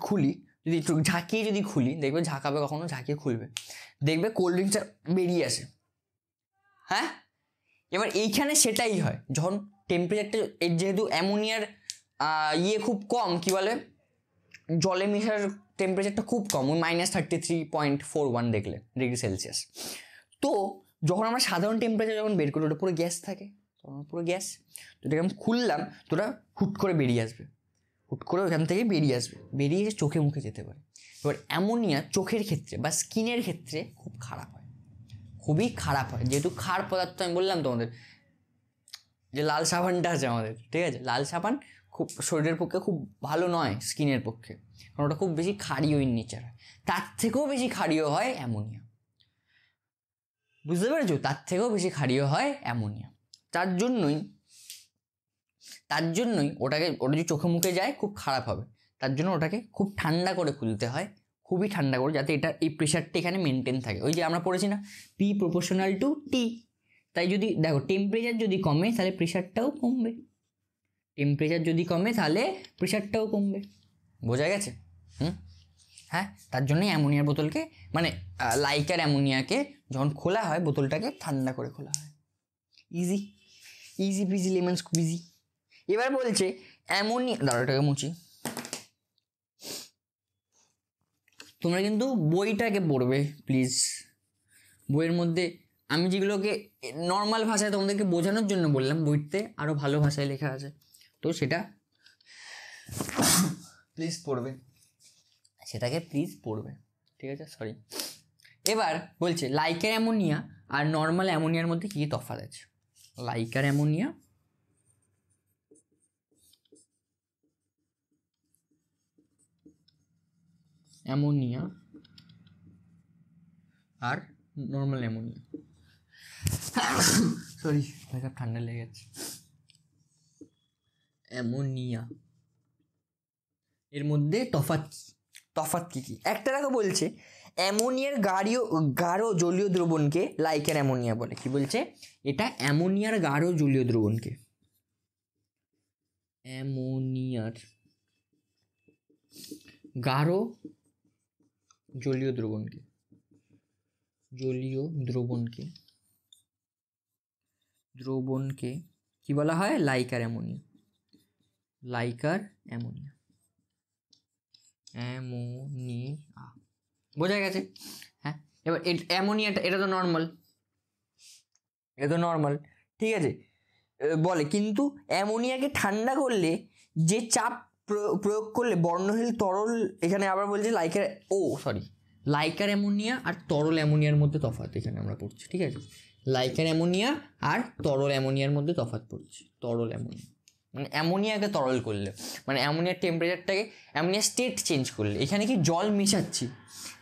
খুলি, যদি একটু ঝাঁকিয়ে যদি খুলি, দেখবে ঝাঁকাবে, কখনো ঝাঁকিয়ে খুলবে, দেখবে কোল্ড ড্রিঙ্কসটা বেরিয়ে আসে, হ্যাঁ। এবার এইখানে সেটাই হয়, যখন টেম্পারেচারটা, যেহেতু অ্যামোনিয়ার খুব কম, কি বলে, জলে মেশার টেম্পারেচারটা খুব কম, ওই -33.41 দেখলে ডিগ্রি সেলসিয়াস। তো যখন আমরা সাধারণ টেম্পারেচার যখন বের করি, ওটা পুরো গ্যাস থাকে, তখন পুরো গ্যাস, তো এটাকে আমি খুললাম, তো ওটা হুট করে বেরিয়ে আসবে, ওখান থেকে বেরিয়ে এসে চোখে মুখে যেতে পারে। এবার অ্যামোনিয়া চোখের ক্ষেত্রে বা স্কিনের ক্ষেত্রে খুব খারাপ হয়, খুবই খারাপ হয়, যেহেতু ক্ষার পদার্থ। আমি বললাম তোমাদের যে লাল সাবানটা আছে আমাদের, ঠিক আছে, লাল সাবান খুব শরীরের পক্ষে খুব ভালো নয়, স্কিনের পক্ষে, কারণ ওটা খুব বেশি ক্ষারীয় ইন নেচার হয়। তার থেকেও বেশি ক্ষারীয় হয় অ্যামোনিয়া, বুঝতে পেরেছো? তার থেকেও বেশি ক্ষারীয় হয় অ্যামোনিয়া। তার জন্যই ওটা যদি চোখে মুখে যায় খুব খারাপ হবে, তার জন্য ওটাকে খুব ঠান্ডা করে খুলতে হয়, খুবই ঠান্ডা করে, যাতে এটা এই প্রেশারটা এখানে মেনটেন থাকে। ওই যে আমরা পড়েছি না, P proportional to T, তাই যদি দেখো টেম্পারেচার যদি কমে তাহলে প্রেশারটাও কমবে, টেম্পারেচার যদি কমে তাহলে প্রেশারটাও কমবে। বোঝা গেছে? হ্যাঁ, তার জন্যই অ্যামোনিয়ার বোতলকে মানে লাইকার অ্যামোনিয়াকে যখন খোলা হয় বোতলটাকে ঠান্ডা করে খোলা হয়। Easy easy PG lemon squeegee. এবার বলছে অ্যামোনিয়া, দাঁড়াটাকে মুছি। তোমরা কিন্তু বইটাকে পড়বে প্লিজ। বইয়ের মধ্যে আমি যেগুলোকে নর্মাল ভাষায় তোমাদেরকে বোঝানোর জন্য বললাম, বইতে আরও ভালো ভাষায় লেখা আছে, তো সেটা প্লিজ পড়বে, সেটাকে প্লিজ পড়বে, ঠিক আছে? সরি। এবার বলছে লাইকার অ্যামোনিয়া আর নর্মাল অ্যামোনিয়ার মধ্যে কী তফাৎ আছে। লাইকার অ্যামোনিয়া অ্যামোনিয়া আর নর্মাল অ্যামোনিয়া, সরি মেকআপ ঠান্ডা লেগে গেছে। অ্যামোনিয়া এর মধ্যে তফাৎ কি কি? একটা দেখো বলছে অ্যামোনিয়ার গাঢ় জলীয় দ্রবণকে লাইকার অ্যামোনিয়া বলে। কি বলছে? এটা অ্যামোনিয়ার গাঢ় জলীয় দ্রবণকে, অ্যামোনিয়ার গাঢ় জলীয় দ্রবণকে কি বলা হয়? Liker ammonia. বোঝা গেছে? হ্যাঁ, এবার অ্যামোনিয়াটা এটা তো নর্মাল, ঠিক আছে? বলে কিন্তু অ্যামোনিয়াকে ঠান্ডা করলে যে চাপ প্রয়োগ করলে বর্ণহীন তরল, এখানে আবার বলছে লাইকার অ্যামোনিয়া আর তরল অ্যামোনিয়ার মধ্যে তফাৎ এখানে আমরা পড়ছি, ঠিক আছে? লাইকার অ্যামোনিয়া আর তরল অ্যামোনিয়ার মধ্যে তফাৎ পড়ছি। তরল অ্যামোনিয়া মানে অ্যামোনিয়াকে তরল করলে, মানে অ্যামোনিয়ার টেম্পারেচারটাকে, অ্যামোনিয়ার স্টেট চেঞ্জ করলে, এখানে কি জল মেশাচ্ছি,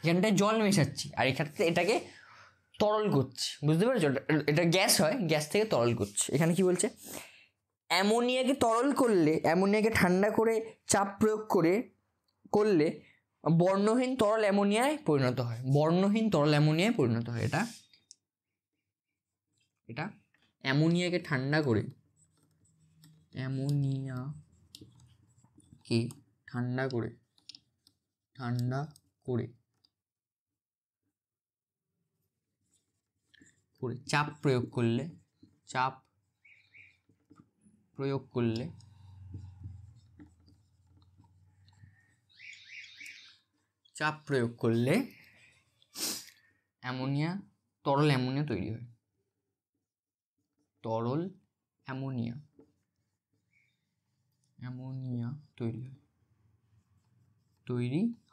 এখানটায় জল মেশাচ্ছি আর এখানটাতে এটাকে তরল করছি, বুঝতে পেরেছো? এটা গ্যাস হয়, গ্যাস থেকে তরল করছে। এখানে কি বলছে? অ্যামোনিয়াকে তরল করলে, অ্যামোনিয়াকে ঠান্ডা করে চাপ প্রয়োগ করলে বর্ণহীন তরল অ্যামোনিয়ায় পরিণত হয়। এটা অ্যামোনিয়াকে ঠান্ডা করে চাপ প্রয়োগ করলে অ্যামোনিয়া, তরল অ্যামোনিয়া তৈরি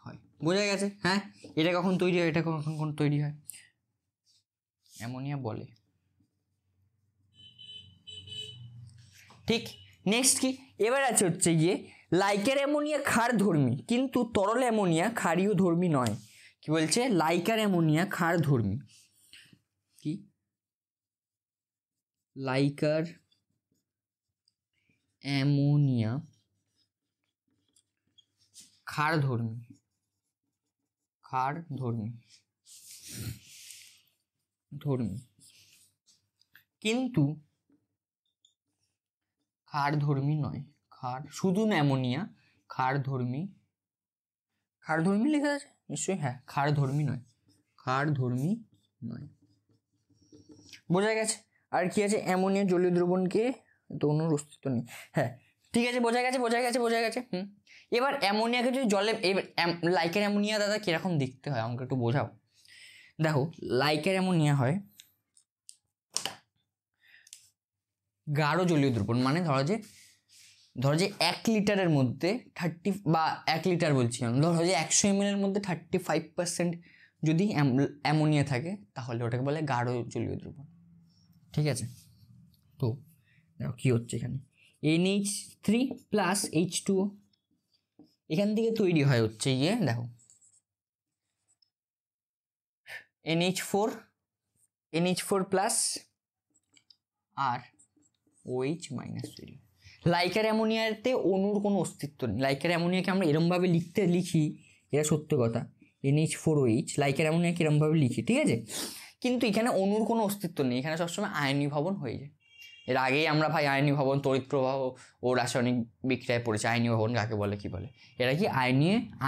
হয়। বোঝা গেছে? হ্যাঁ, এটা কখন তৈরি হয়, এটা কখন তৈরি হয়, অ্যামোনিয়া বলে। ঠিক, নেক্সট কি? এবার আছে হচ্ছে গিয়ে লাইকার অ্যামোনিয়া ক্ষারধর্মী কিন্তু তরল অ্যামোনিয়া ক্ষারীয় ধর্মী নয়। কি বলছে? লাইকার অ্যামোনিয়া ক্ষারধর্মী। কি? লাইকার অ্যামোনিয়া ক্ষারধর্মী কিন্তু ক্ষারধর্মী নয়। শুধু অ্যামোনিয়া ক্ষারধর্মী লেখা আছে নিশ্চয়ই। হ্যাঁ, ক্ষারধর্মী নয়। বোঝা গেছে? আর কি আছে? অ্যামোনিয়া জলীয় দ্রবণকে তো অণুর অস্তিত্ব নেই। হ্যাঁ, ঠিক আছে, বোঝা গেছে। এবার অ্যামোনিয়াকে যদি জলে, লাইকার অ্যামোনিয়া দাদা কিরকম দেখতে হয় আমাকে একটু বোঝাও। দেখো, লাইকার অ্যামোনিয়া হয় গাঢ় জলীয় দ্রবণ, মানে ধরো যে 1 লিটারের মধ্যে 30 বা 1 লিটার বলছিলাম, ধরো যে 100 ml এর মধ্যে 35% যদি অ্যামোনিয়া থাকে তাহলে ওটাকে বলে গাঢ় জলীয় দ্রবণ, ঠিক আছে? তো দেখো কী হচ্ছে এখানে, NH3 প্লাস H2O এখান থেকে তৈরি হয় হচ্ছে গিয়ে, দেখো NH4 প্লাস আর OH মাইনাস তৈরি। লাইকার অ্যামোনিয়াতে অণুর কোনো অস্তিত্ব নেই। লাইকার অ্যামোনিয়াকে আমরা এরমভাবে লিখি, এটা সত্য কথা, NH4OH লাইকার অ্যামোনিয়াকে এরমভাবে লিখি, ঠিক আছে? কিন্তু এখানে অণুর কোনো অস্তিত্ব নেই, এখানে সবসময় আয়নীভবন হয়ে যায়। এর আগেই আমরা ভাই আয়নি ভবন, তড়িৎ প্রবাহ ও রাসায়নিক বিক্রিয়ায় পড়েছি। আয়নি ভবন কাকে বলে, কি বলে, এরা কি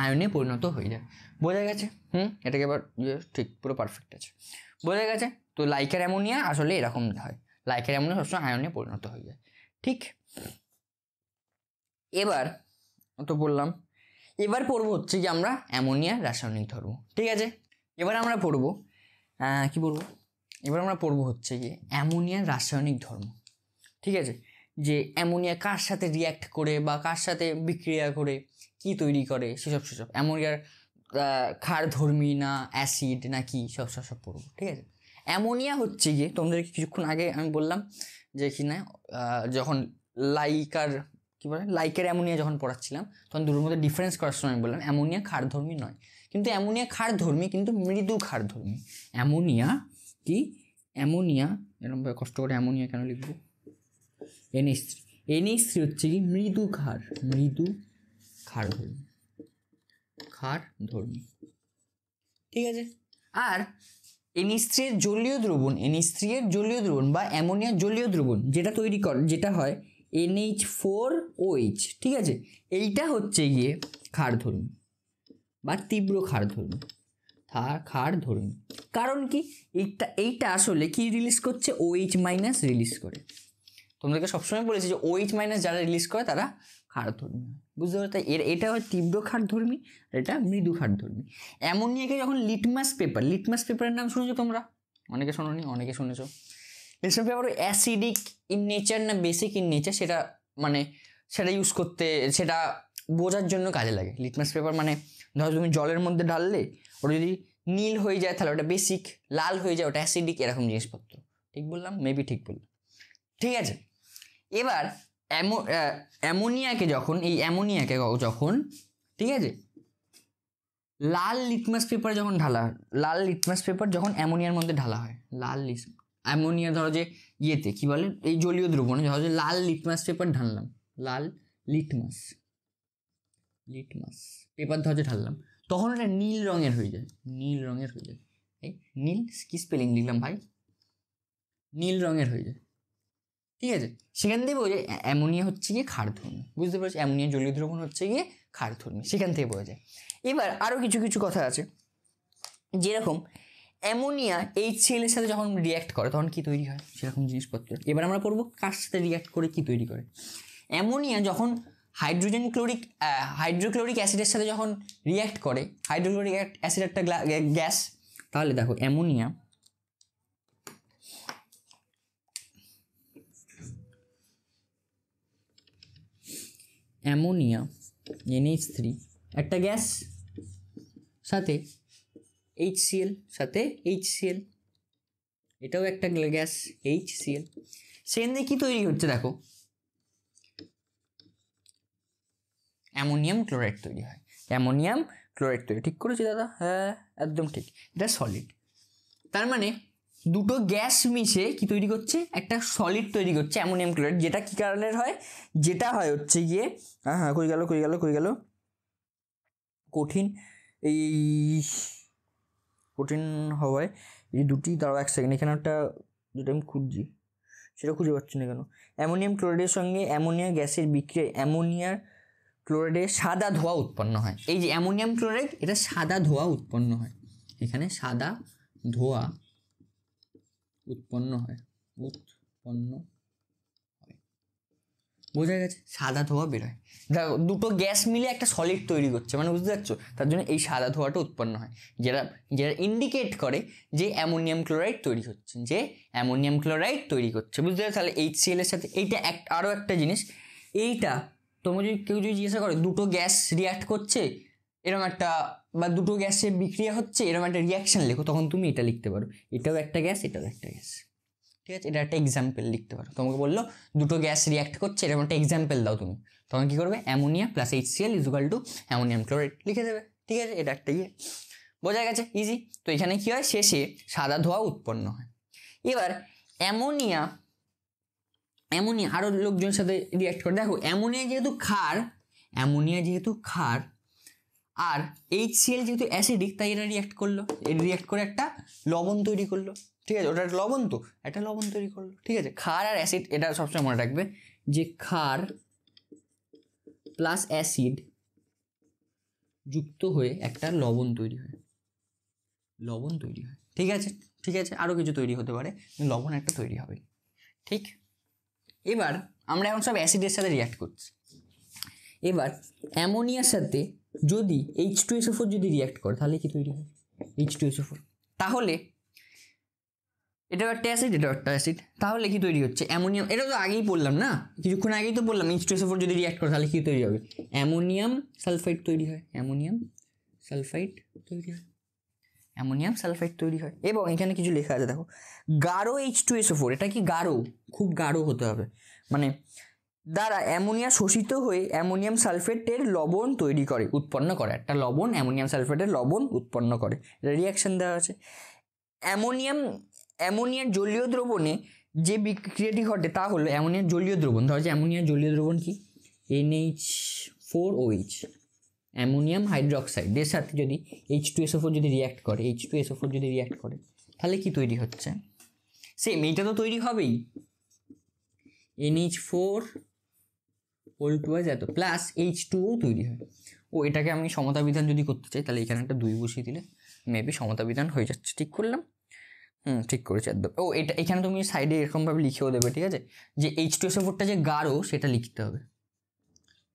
আয়নে পরিণত হয়ে যায়। বোঝা গেছে? এটাকে এবার ঠিক পুরো পারফেক্ট আছে, বোঝা গেছে? তো লাইকের অ্যামোনিয়া আসলে এরকম হয়, লাইকের অ্যামোনিয়া সবসময় আয়নে পরিণত হয়ে যায়। ঠিক, এবার তো বললাম, এবার পড়বো হচ্ছে কি আমরা অ্যামোনিয়ার রাসায়নিক ধর্ম। ঠিক আছে, এবার আমরা পড়বো কি বলবো, এবার আমরা পড়বো হচ্ছে কি অ্যামোনিয়ার রাসায়নিক ধর্ম। ঠিক আছে, যে অ্যামোনিয়া কার সাথে রিয়াক্ট করে বা কার সাথে বিক্রিয়া করে কি তৈরি করে সেসব অ্যামোনিয়ার ক্ষারধর্মী না অ্যাসিড না কি সব পড়বো। ঠিক আছে, অ্যামোনিয়া হচ্ছে গিয়ে তোমাদেরকে কিছুক্ষণ আগে আমি বললাম যে কি না যখন লাইকের অ্যামোনিয়া যখন পড়াচ্ছিলাম তখন দুটোর মধ্যে ডিফারেন্স করার সময় বললাম অ্যামোনিয়া ক্ষারধর্মী নয়, কিন্তু অ্যামোনিয়া ক্ষারধর্মী কিন্তু মৃদু ক্ষারধর্মী। অ্যামোনিয়া এরকমভাবে কষ্ট করে অ্যামোনিয়া কেন লিখবো, NH3 হচ্ছে কি মৃদু ক্ষারধর্মী। ঠিক আছে, আর NH3 এর জলীয় দ্রবণ বা অ্যামোনিয়ার জলীয় দ্রবণ যেটা হয় NH4OH। ঠিক আছে, এইটা হচ্ছে গিয়ে ক্ষারধর্মী বা তীব্র ক্ষারধর্মী। কারণ কি এইটা আসলে কি রিলিজ করছে, OH মাইনাস রিলিজ করে। তোমাদেরকে সবসময় বলেছি যে OH মাইনাস যারা রিলিজ করে তারা ক্ষারধর্মী, বুঝতে পারো? তাই এটা হয় তীব্র ক্ষারধর্মী আর এটা মৃদু ক্ষারধর্মী। অ্যামোনিয়াকে যখন লিটমাস পেপারের নাম শুনেছো তোমরা? অনেকে শোনোনি, অনেকে শুনেছো। Litmus paper acidic in nature না বেসিক ইন নেচার সেটা ইউজ করতে, সেটা বোঝার জন্য কাজে লাগে। লিটমাস পেপার মানে ধরো তুমি জলের মধ্যে ঢাললে ওটা যদি নীল হয়ে যায় তাহলে ওটা বেসিক, লাল হয়ে যায় ওটা অ্যাসিডিক, এরকম জিনিসপত্র। ঠিক বললাম? মেবি ঠিক বললাম। ঠিক আছে, এবার অ্যামোনিয়াকে যখন ঠিক আছে লাল লিটমাস পেপার যখন অ্যামোনিয়ার মধ্যে ঢালা হয়, অ্যামোনিয়া ধরো যে ইয়েতে কি বলে এই জলীয় দ্রবণে ধরো যে লাল লিটমাস পেপার ঢাললাম, লাল লিটমাস পেপার ধরো যে ঢাললাম, তখন এটা নীল রঙের হয়ে যায়। এই নীল কি স্পেলিং লিখলাম ভাই, নীল রঙের হয়ে যায়। ঠিক আছে, সেখান থেকে বোঝা যায় অ্যামোনিয়া হচ্ছে গিয়ে ক্ষারধর্মী, বুঝতে পারছি? অ্যামোনিয়া জলীয় দ্রবণ হচ্ছে গিয়ে ক্ষারধর্মী, সেখান থেকে বোঝা যায়। এবার আরও কিছু কথা আছে, যেরকম অ্যামোনিয়া HCl এর সাথে যখন রিয়াক্ট করে তখন কি তৈরি হয় সেরকম জিনিসপত্র। এবার আমরা পড়বো কার সাথে রিয়াক্ট করে কি তৈরি করে। অ্যামোনিয়া যখন হাইড্রোক্লোরিক অ্যাসিডের সাথে যখন রিয়াক্ট করে, হাইড্রোক্লোরিক অ্যাসিড একটা গ্যাস, তাহলে দেখো অ্যামোনিয়া NH3 একটা গ্যাস, সাথে HCl, এটাও একটা গ্যাস HCl। সেখান থেকে কি তৈরি হচ্ছে দেখো, অ্যামোনিয়াম ক্লোরাইড তৈরি হয়। ঠিক করেছি দাদা? হ্যাঁ একদম ঠিক, এটা সলিড। তার মানে দুটো গ্যাস মিশে কি তৈরি করছে, একটা সলিড তৈরি করছে অ্যামোনিয়াম ক্লোরাইড। যেটা কি কারণের হয়, যেটা হয় হচ্ছে গিয়ে কই গেল কঠিন হওয়ায় এই দুটি, দাঁড়াও এক সেকেন্ড, এখানে একটা যেটা আমি খুঁজছি সেটা খুঁজে পাচ্ছি না কেন। অ্যামোনিয়াম ক্লোরাইডের সঙ্গে অ্যামোনিয়া গ্যাসের বিক্রিয়ায় অ্যামোনিয়ার ক্লোরাইডের সাদা ধোঁয়া উৎপন্ন হয়। এই যে অ্যামোনিয়াম ক্লোরাইড, এটা সাদা ধোঁয়া উৎপন্ন হয়, এখানে সাদা ধোঁয়া উৎপন্ন হয়। বোঝা গেছে? সাদা ধোঁয়া বেরোয়, দুটো গ্যাস মিলে একটা সলিড তৈরি করছে, মানে বুঝতে পারছো? তার জন্য এই সাদা ধোঁয়াটা উৎপন্ন হয়, যেটা ইন্ডিকেট করে যে অ্যামোনিয়াম ক্লোরাইড তৈরি করছে, বুঝতে পারছো? তাহলে HCl এর সাথে এইটা আরও একটা জিনিস, এইটা তোমরা যদি কেউ জিজ্ঞাসা করে দুটো গ্যাস রিয়াক্ট করছে এরকম একটা, বা দুটো গ্যাসের বিক্রিয়া হচ্ছে এরকম একটা রিয়াকশন লেখো, তখন তুমি এটা লিখতে পারো, এটাও একটা গ্যাস, এটাও একটা গ্যাস। ঠিক আছে, এটা একটা এক্সাম্পল লিখতে পারো। তোমাকে বললো দুটো গ্যাস রিয়াক্ট করছে, এরকম একটা এক্সাম্পল দাও তুমি, তখন কি করবে, ammonia plus HCl = ammonium chloride লিখে দেবে। ঠিক আছে, এটা একটা বোঝা গেছে, ইজি। তো এখানে কি হয়, শেষে সাদা ধোঁয়া উৎপন্ন হয়। এবার অ্যামোনিয়া আরো লোকজনের সাথে রিয়াক্ট করে। দেখো অ্যামোনিয়া যেহেতু ক্ষার আর HCl যেহেতু অ্যাসিডিক, তাই এরা রিয়াক্ট করে একটা লবণ তৈরি করলো। ঠিক আছে, ওটা লবণ, তো একটা লবণ তৈরি করলো। ঠিক আছে, ক্ষার আর অ্যাসিড, এটা সবসময় মনে রাখবে যে ক্ষার প্লাস অ্যাসিড যুক্ত হয়ে একটা লবণ তৈরি হয়, লবণ তৈরি হয়। ঠিক আছে, ঠিক আছে, আরও কিছু তৈরি হতে পারে, লবণ একটা তৈরি হবে। ঠিক, এবার আমরা এখন সব অ্যাসিডের সাথে রিয়াক্ট করছি। এবার অ্যামোনিয়ার সাথে যদি H2SO4 যদি রিয়াক্ট করে তাহলে কি তৈরি হয়? H2SO4। তাহলে এটাও একটা অ্যাসিড, এটাও একটা অ্যাসিড, তাহলে কি তৈরি হচ্ছে? অ্যামোনিয়াম। এটা তো আগেই বললাম না, কিছুক্ষণ আগেই তো বললাম H2SO4 যদি রিয়াক্ট করে তাহলে কি তৈরি হবে? অ্যামোনিয়াম সালফাইড তৈরি হয়, অ্যামোনিয়াম সালফাইড তৈরি হয়, অ্যামোনিয়াম সালফাইড তৈরি হয়। এবং এখানে কিছু লেখা আছে দেখো, গাঢ় H2SO4, এটা কি গাঢ়, খুব গাঢ় হতে হবে, মানে দ্বারা অ্যামোনিয়া শোষিত হয়ে অ্যামোনিয়াম সালফেটের লবণ তৈরি করে, উৎপন্ন করে, একটা লবণ অ্যামোনিয়াম সালফেটের লবণ উৎপন্ন করে। রিয়াকশন দেওয়া আছে। অ্যামোনিয়ার জলীয় দ্রবণে যে বিক্রিয়াটি ঘটে তা হলো অ্যামোনিয়ার জলীয় দ্রবণ। ধরা হচ্ছে অ্যামোনিয়ার জলীয় দ্রবণ কি? NH4OH, অ্যামোনিয়াম হাইড্রোক্সাইডের সাথে যদি H2SO4 যদি রিয়াক্ট করে, H2SO4 যদি রিয়াক্ট করে তাহলে কি তৈরি হচ্ছে? সেম, এইটা তো তৈরি হবেই, NH4 এত প্লাস H2O তৈরি হয়। ও এটাকে আমি সমতা বিধান যদি করতে চাই তাহলে এখানে একটা 2 বসিয়ে দিলে মেবি সমতা বিধান হয়ে যাচ্ছে। ঠিক করলাম? ঠিক করেছি একদম। ও এটা এখানে তুমি সাইডে এরকমভাবে লিখেও দেবে। ঠিক আছে, যে H2SO4টা যে গাঢ় সেটা লিখতে হবে।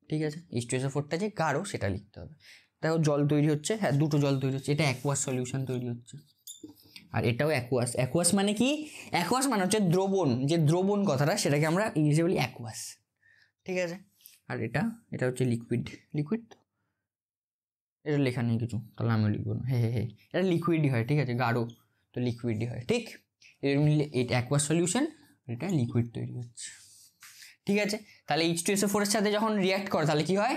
ঠিক আছে, H2SO4টা যে গাঢ় সেটা লিখতে হবে। দেখো জল তৈরি হচ্ছে, হ্যাঁ দুটো জল তৈরি হচ্ছে, এটা অ্যাকুয়াস সলিউশন তৈরি হচ্ছে, আর এটাও অ্যাকুয়াস। অ্যাকুয়াস মানে কি? অ্যাকুয়াস মানে হচ্ছে দ্রবণ, যে দ্রবণ কথাটা সেটাকে আমরা ইংরেজি বলি অ্যাকুয়াস। ঠিক আছে, আর এটা হচ্ছে লিকুইড। লিকুইড তো এটা লেখা নেই কিছু, তাহলে আমিও লিখবো না। হ্যাঁ, এটা লিকুইডই হয়। ঠিক আছে, গাঢ় তো লিকুইডই হয়। ঠিক, এর মিলে এটা অ্যাকুয়াস সলিউশন, এটা লিকুইড তৈরি হচ্ছে। ঠিক আছে, তাহলে H2SO4 এর সাথে যখন রিয়াক্ট করে তাহলে কি হয়?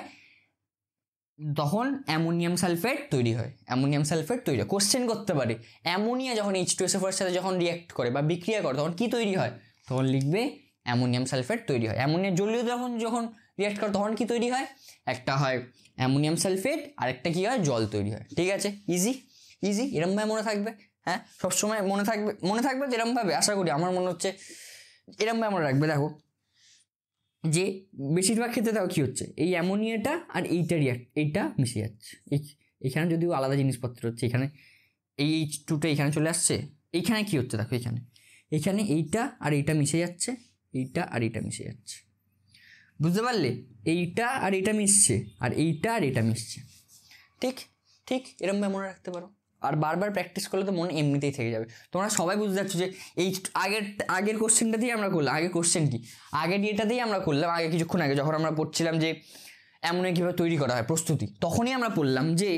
তখন অ্যামোনিয়াম সালফেট তৈরি হয়, অ্যামোনিয়াম সালফেট তৈরি হয়। কোশ্চেন করতে পারে অ্যামোনিয়া যখন H2SO4 এর সাথে যখন রিয়াক্ট করে বা বিক্রিয়া করে তখন কি তৈরি হয়? তখন লিখবে অ্যামোনিয়াম সালফেট তৈরি হয়। অ্যামোনিয়া জলীয় যখন রিয়াক্ট করে তখন কি তৈরি হয়? একটা হয় অ্যামোনিয়াম সালফেট, আর একটা কি হয়? জল তৈরি হয়। ঠিক আছে, ইজি ইজি, এরমভাবে মনে থাকবে। হ্যাঁ, সবসময় মনে থাকবে তো এরমভাবে, আশা করি। আমার মনে হচ্ছে এরমভাবে মনে রাখবে। দেখো যে বেশিরভাগ ক্ষেত্রে দেখো কী হচ্ছে, এই অ্যামোনিয়াটা আর এইটা মিশে যাচ্ছে। এখানে যদিও আলাদা জিনিসপত্র হচ্ছে, এখানে এই H2টা এখানে চলে আসছে। এইখানে কি হচ্ছে দেখো, এখানে এইটা আর এইটা মিশে যাচ্ছে, এইটা আর এইটা মিশে যাচ্ছে। বুঝতে পারলে? এইটা আর এইটা মিশছে, আর এইটা আর এটা মিশছে। ঠিক ঠিক, এরকমভাবে মনে রাখতে পারো। আর বারবার প্র্যাকটিস করলে তো মনে এমনিতেই থেকে যাবে। তোমরা সবাই বুঝতে পারছো যে এই আগের কোশ্চেনটা দিয়ে আমরা করলাম। আগের কোশ্চেন কি? আগের ইয়েটাতেই আমরা করলাম। আগে কিছুক্ষণ আগে যখন আমরা পড়ছিলাম যে অ্যামোনিয়া কীভাবে তৈরি করা হয়, প্রস্তুতি, তখনই আমরা পড়লাম যে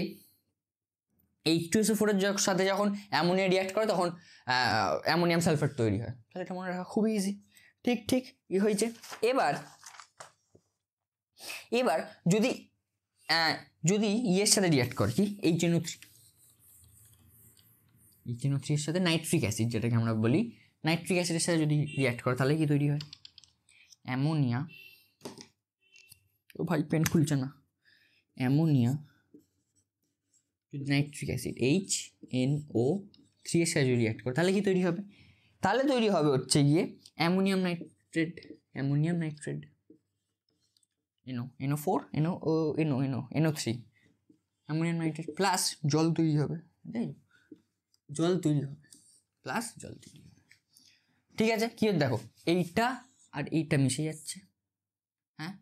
H2SO4 এর সাথে যখন অ্যামোনিয়া রিয়াক্ট করে তখন অ্যামোনিয়াম সালফেট তৈরি হয়। তাহলে এটা মনে রাখা খুবই ইজি। ঠিক ঠিক, হয়েছে। এবার যদি ইয়ের সাথে রিয়াক্ট করে, কি HNO3 এর সাথে নাইট্রিক অ্যাসিড, যেটাকে আমরা বলি নাইট্রিক অ্যাসিডের সাথে যদি রিয়াক্ট করে তাহলে কি তৈরি হয়? অ্যামোনিয়া, ও ভাই পেন খুলছে না, অ্যামোনিয়া নাইট্রিক অ্যাসিড HNO3 এর সাথে যদি রিয়াক্ট করে তাহলে কি তৈরি হবে? তাহলে তৈরি হবে হচ্ছে গিয়ে ammonium nitrate, NO4 NO3, ammonium nitrate plus জল তৈরি হবে। জল তৈরি হবে, প্লাস জল তৈরি হবে। ঠিক আছে, কি দেখো এইটা আর এইটা মিশে যাচ্ছে, হ্যাঁ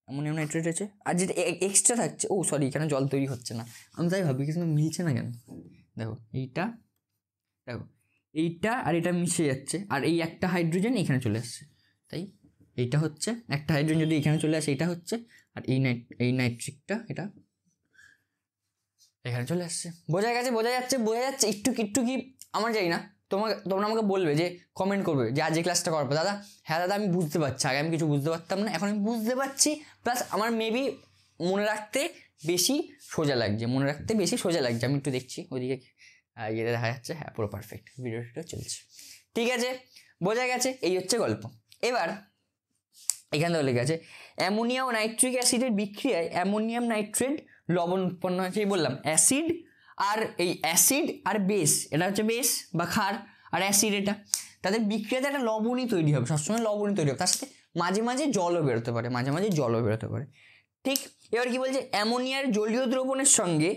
অ্যামোনিয়াম নাইট্রেট আছে, আর যেটা এক্সট্রা থাকছে, ও সরি এখানে জল তৈরি হচ্ছে না, আমি তাই ভাবি কিন্তু মিলছে না কেন। দেখো এইটা আর এটা মিশে যাচ্ছে, আর এই একটা হাইড্রোজেন এখানে চলে আসছে, তাই এইটা হচ্ছে একটা হাইড্রোজেন যদি এখানে চলে আসে, এটা হচ্ছে, আর এই নাইট্রিকটা এটা এখানে চলে আসছে। বোঝা যাচ্ছে একটু কি আমার জানি না, তোমরা আমাকে বলবে, যে কমেন্ট করবে যে আজ এই ক্লাসটা করবো দাদা। হ্যাঁ দাদা, আমি বুঝতে পারছি, আগে আমি কিছু বুঝতে পারতাম না, এখন আমি বুঝতে পারছি, প্লাস আমার মেবি মনে রাখতে বেশি সোজা লাগছে, আমি একটু দেখছি ওইদিকে ইয়েতে দেখা যাচ্ছে, হ্যাঁ পুরো পারফেক্ট, ভিডিওটা চলছে। ঠিক আছে, বোঝা গেছে, এই হচ্ছে গল্প। এবার এখান থেকে লেখা আছে অ্যামোনিয়া ও নাইট্রিক অ্যাসিডের বিক্রিয়ায় অ্যামোনিয়াম নাইট্রেট লবণ উৎপন্ন হয়। সেই বললাম অ্যাসিড আর বেস, এটা হচ্ছে বেস বা ক্ষার, আর অ্যাসিড এটা, তাদের বিক্রিয়াতে একটা লবণই তৈরি হবে, সবসময় লবণই তৈরি হবে, তার সাথে মাঝে মাঝে জলও বেরোতে পারে, মাঝে মাঝে জলও বেরোতে পারে। ঠিক, এবার কি বলছে, অ্যামোনিয়ার জলীয় দ্রবণের সঙ্গে,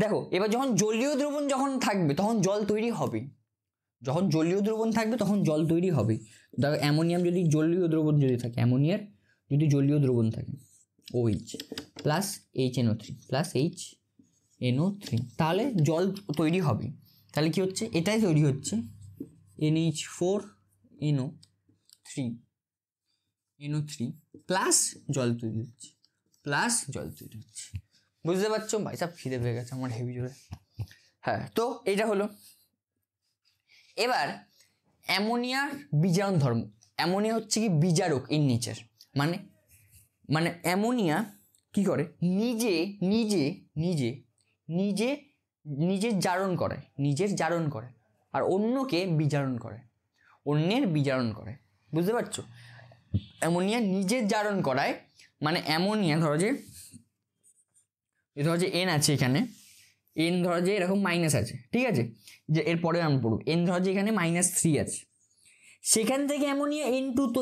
দেখো এবার যখন জলীয় দ্রবণ যখন থাকবে তখন জল তৈরি হবে, যখন জলীয় দ্রবণ থাকবে তখন জল তৈরি হবে। দেখো অ্যামোনিয়াম যদি জলীয় দ্রবণ যদি থাকে, অ্যামোনিয়ার যদি জলীয় দ্রবণ থাকে OH plus HNO3 plus HNO3, তাহলে জল তৈরি হবে। তাহলে কি হচ্ছে, এটাই তৈরি হচ্ছে NH4NO3 প্লাস জল তৈরি হচ্ছে, প্লাস জল তৈরি হচ্ছে। বুঝতে পারছো ভাই সাহেব? খিদে পেয়ে গেছে আমার হেভি জোরে। হ্যাঁ, তো এইটা হলো। এবার অ্যামোনিয়ার বিজারণ ধর্ম। অ্যামোনিয়া হচ্ছে কি বিজারক ইন নেচার, মানে মানে অ্যামোনিয়া কি করে, নিজে নিজে নিজে নিজে নিজের জারণ করে, নিজের জারণ করে, আর অন্যকে বিজারণ করে, অন্যের বিজারণ করে। বুঝতে পারছো? অ্যামোনিয়া নিজের জারণ করায়, মানে অ্যামোনিয়া ধরো যে N আছে এখানে, N ধরো যে এরকম মাইনাস আছে, ঠিক আছে, যে এরপরে আমি পড়ব, N ধরো যে এখানে -3 আছে, সেখান থেকে অ্যামোনিয়া N2 তো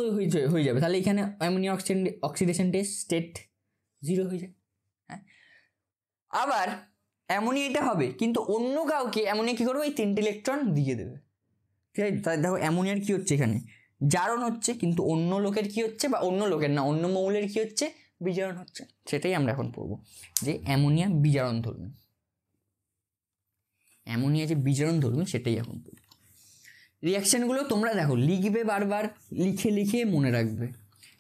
হয়ে যাবে, তাহলে এখানে অ্যামোনিয়া অক্সিডেশন স্টেট 0 হয়ে যায়। হ্যাঁ, আবার অ্যামোনিয়া এটা হবে, কিন্তু অন্য কাউকে অ্যামোনিয়া কী করবে, এই 3টে ইলেকট্রন দিয়ে দেবে। ঠিক আছে, তাই দেখো অ্যামোনিয়ার কী হচ্ছে, এখানে জারণ হচ্ছে, কিন্তু অন্য লোকের কী হচ্ছে, বা অন্য লোকের না, অন্য মৌলের কী হচ্ছে, বিজারণ হচ্ছে। সেটাই আমরা এখন পড়বো, যে অ্যামোনিয়া বিজারণ ধর্মী, অ্যামোনিয়া যে বিজারণ ধর্মী সেটাই এখন পড়বো। রিয়াকশানগুলো তোমরা দেখো লিখবে, বারবার লিখে লিখে মনে রাখবে,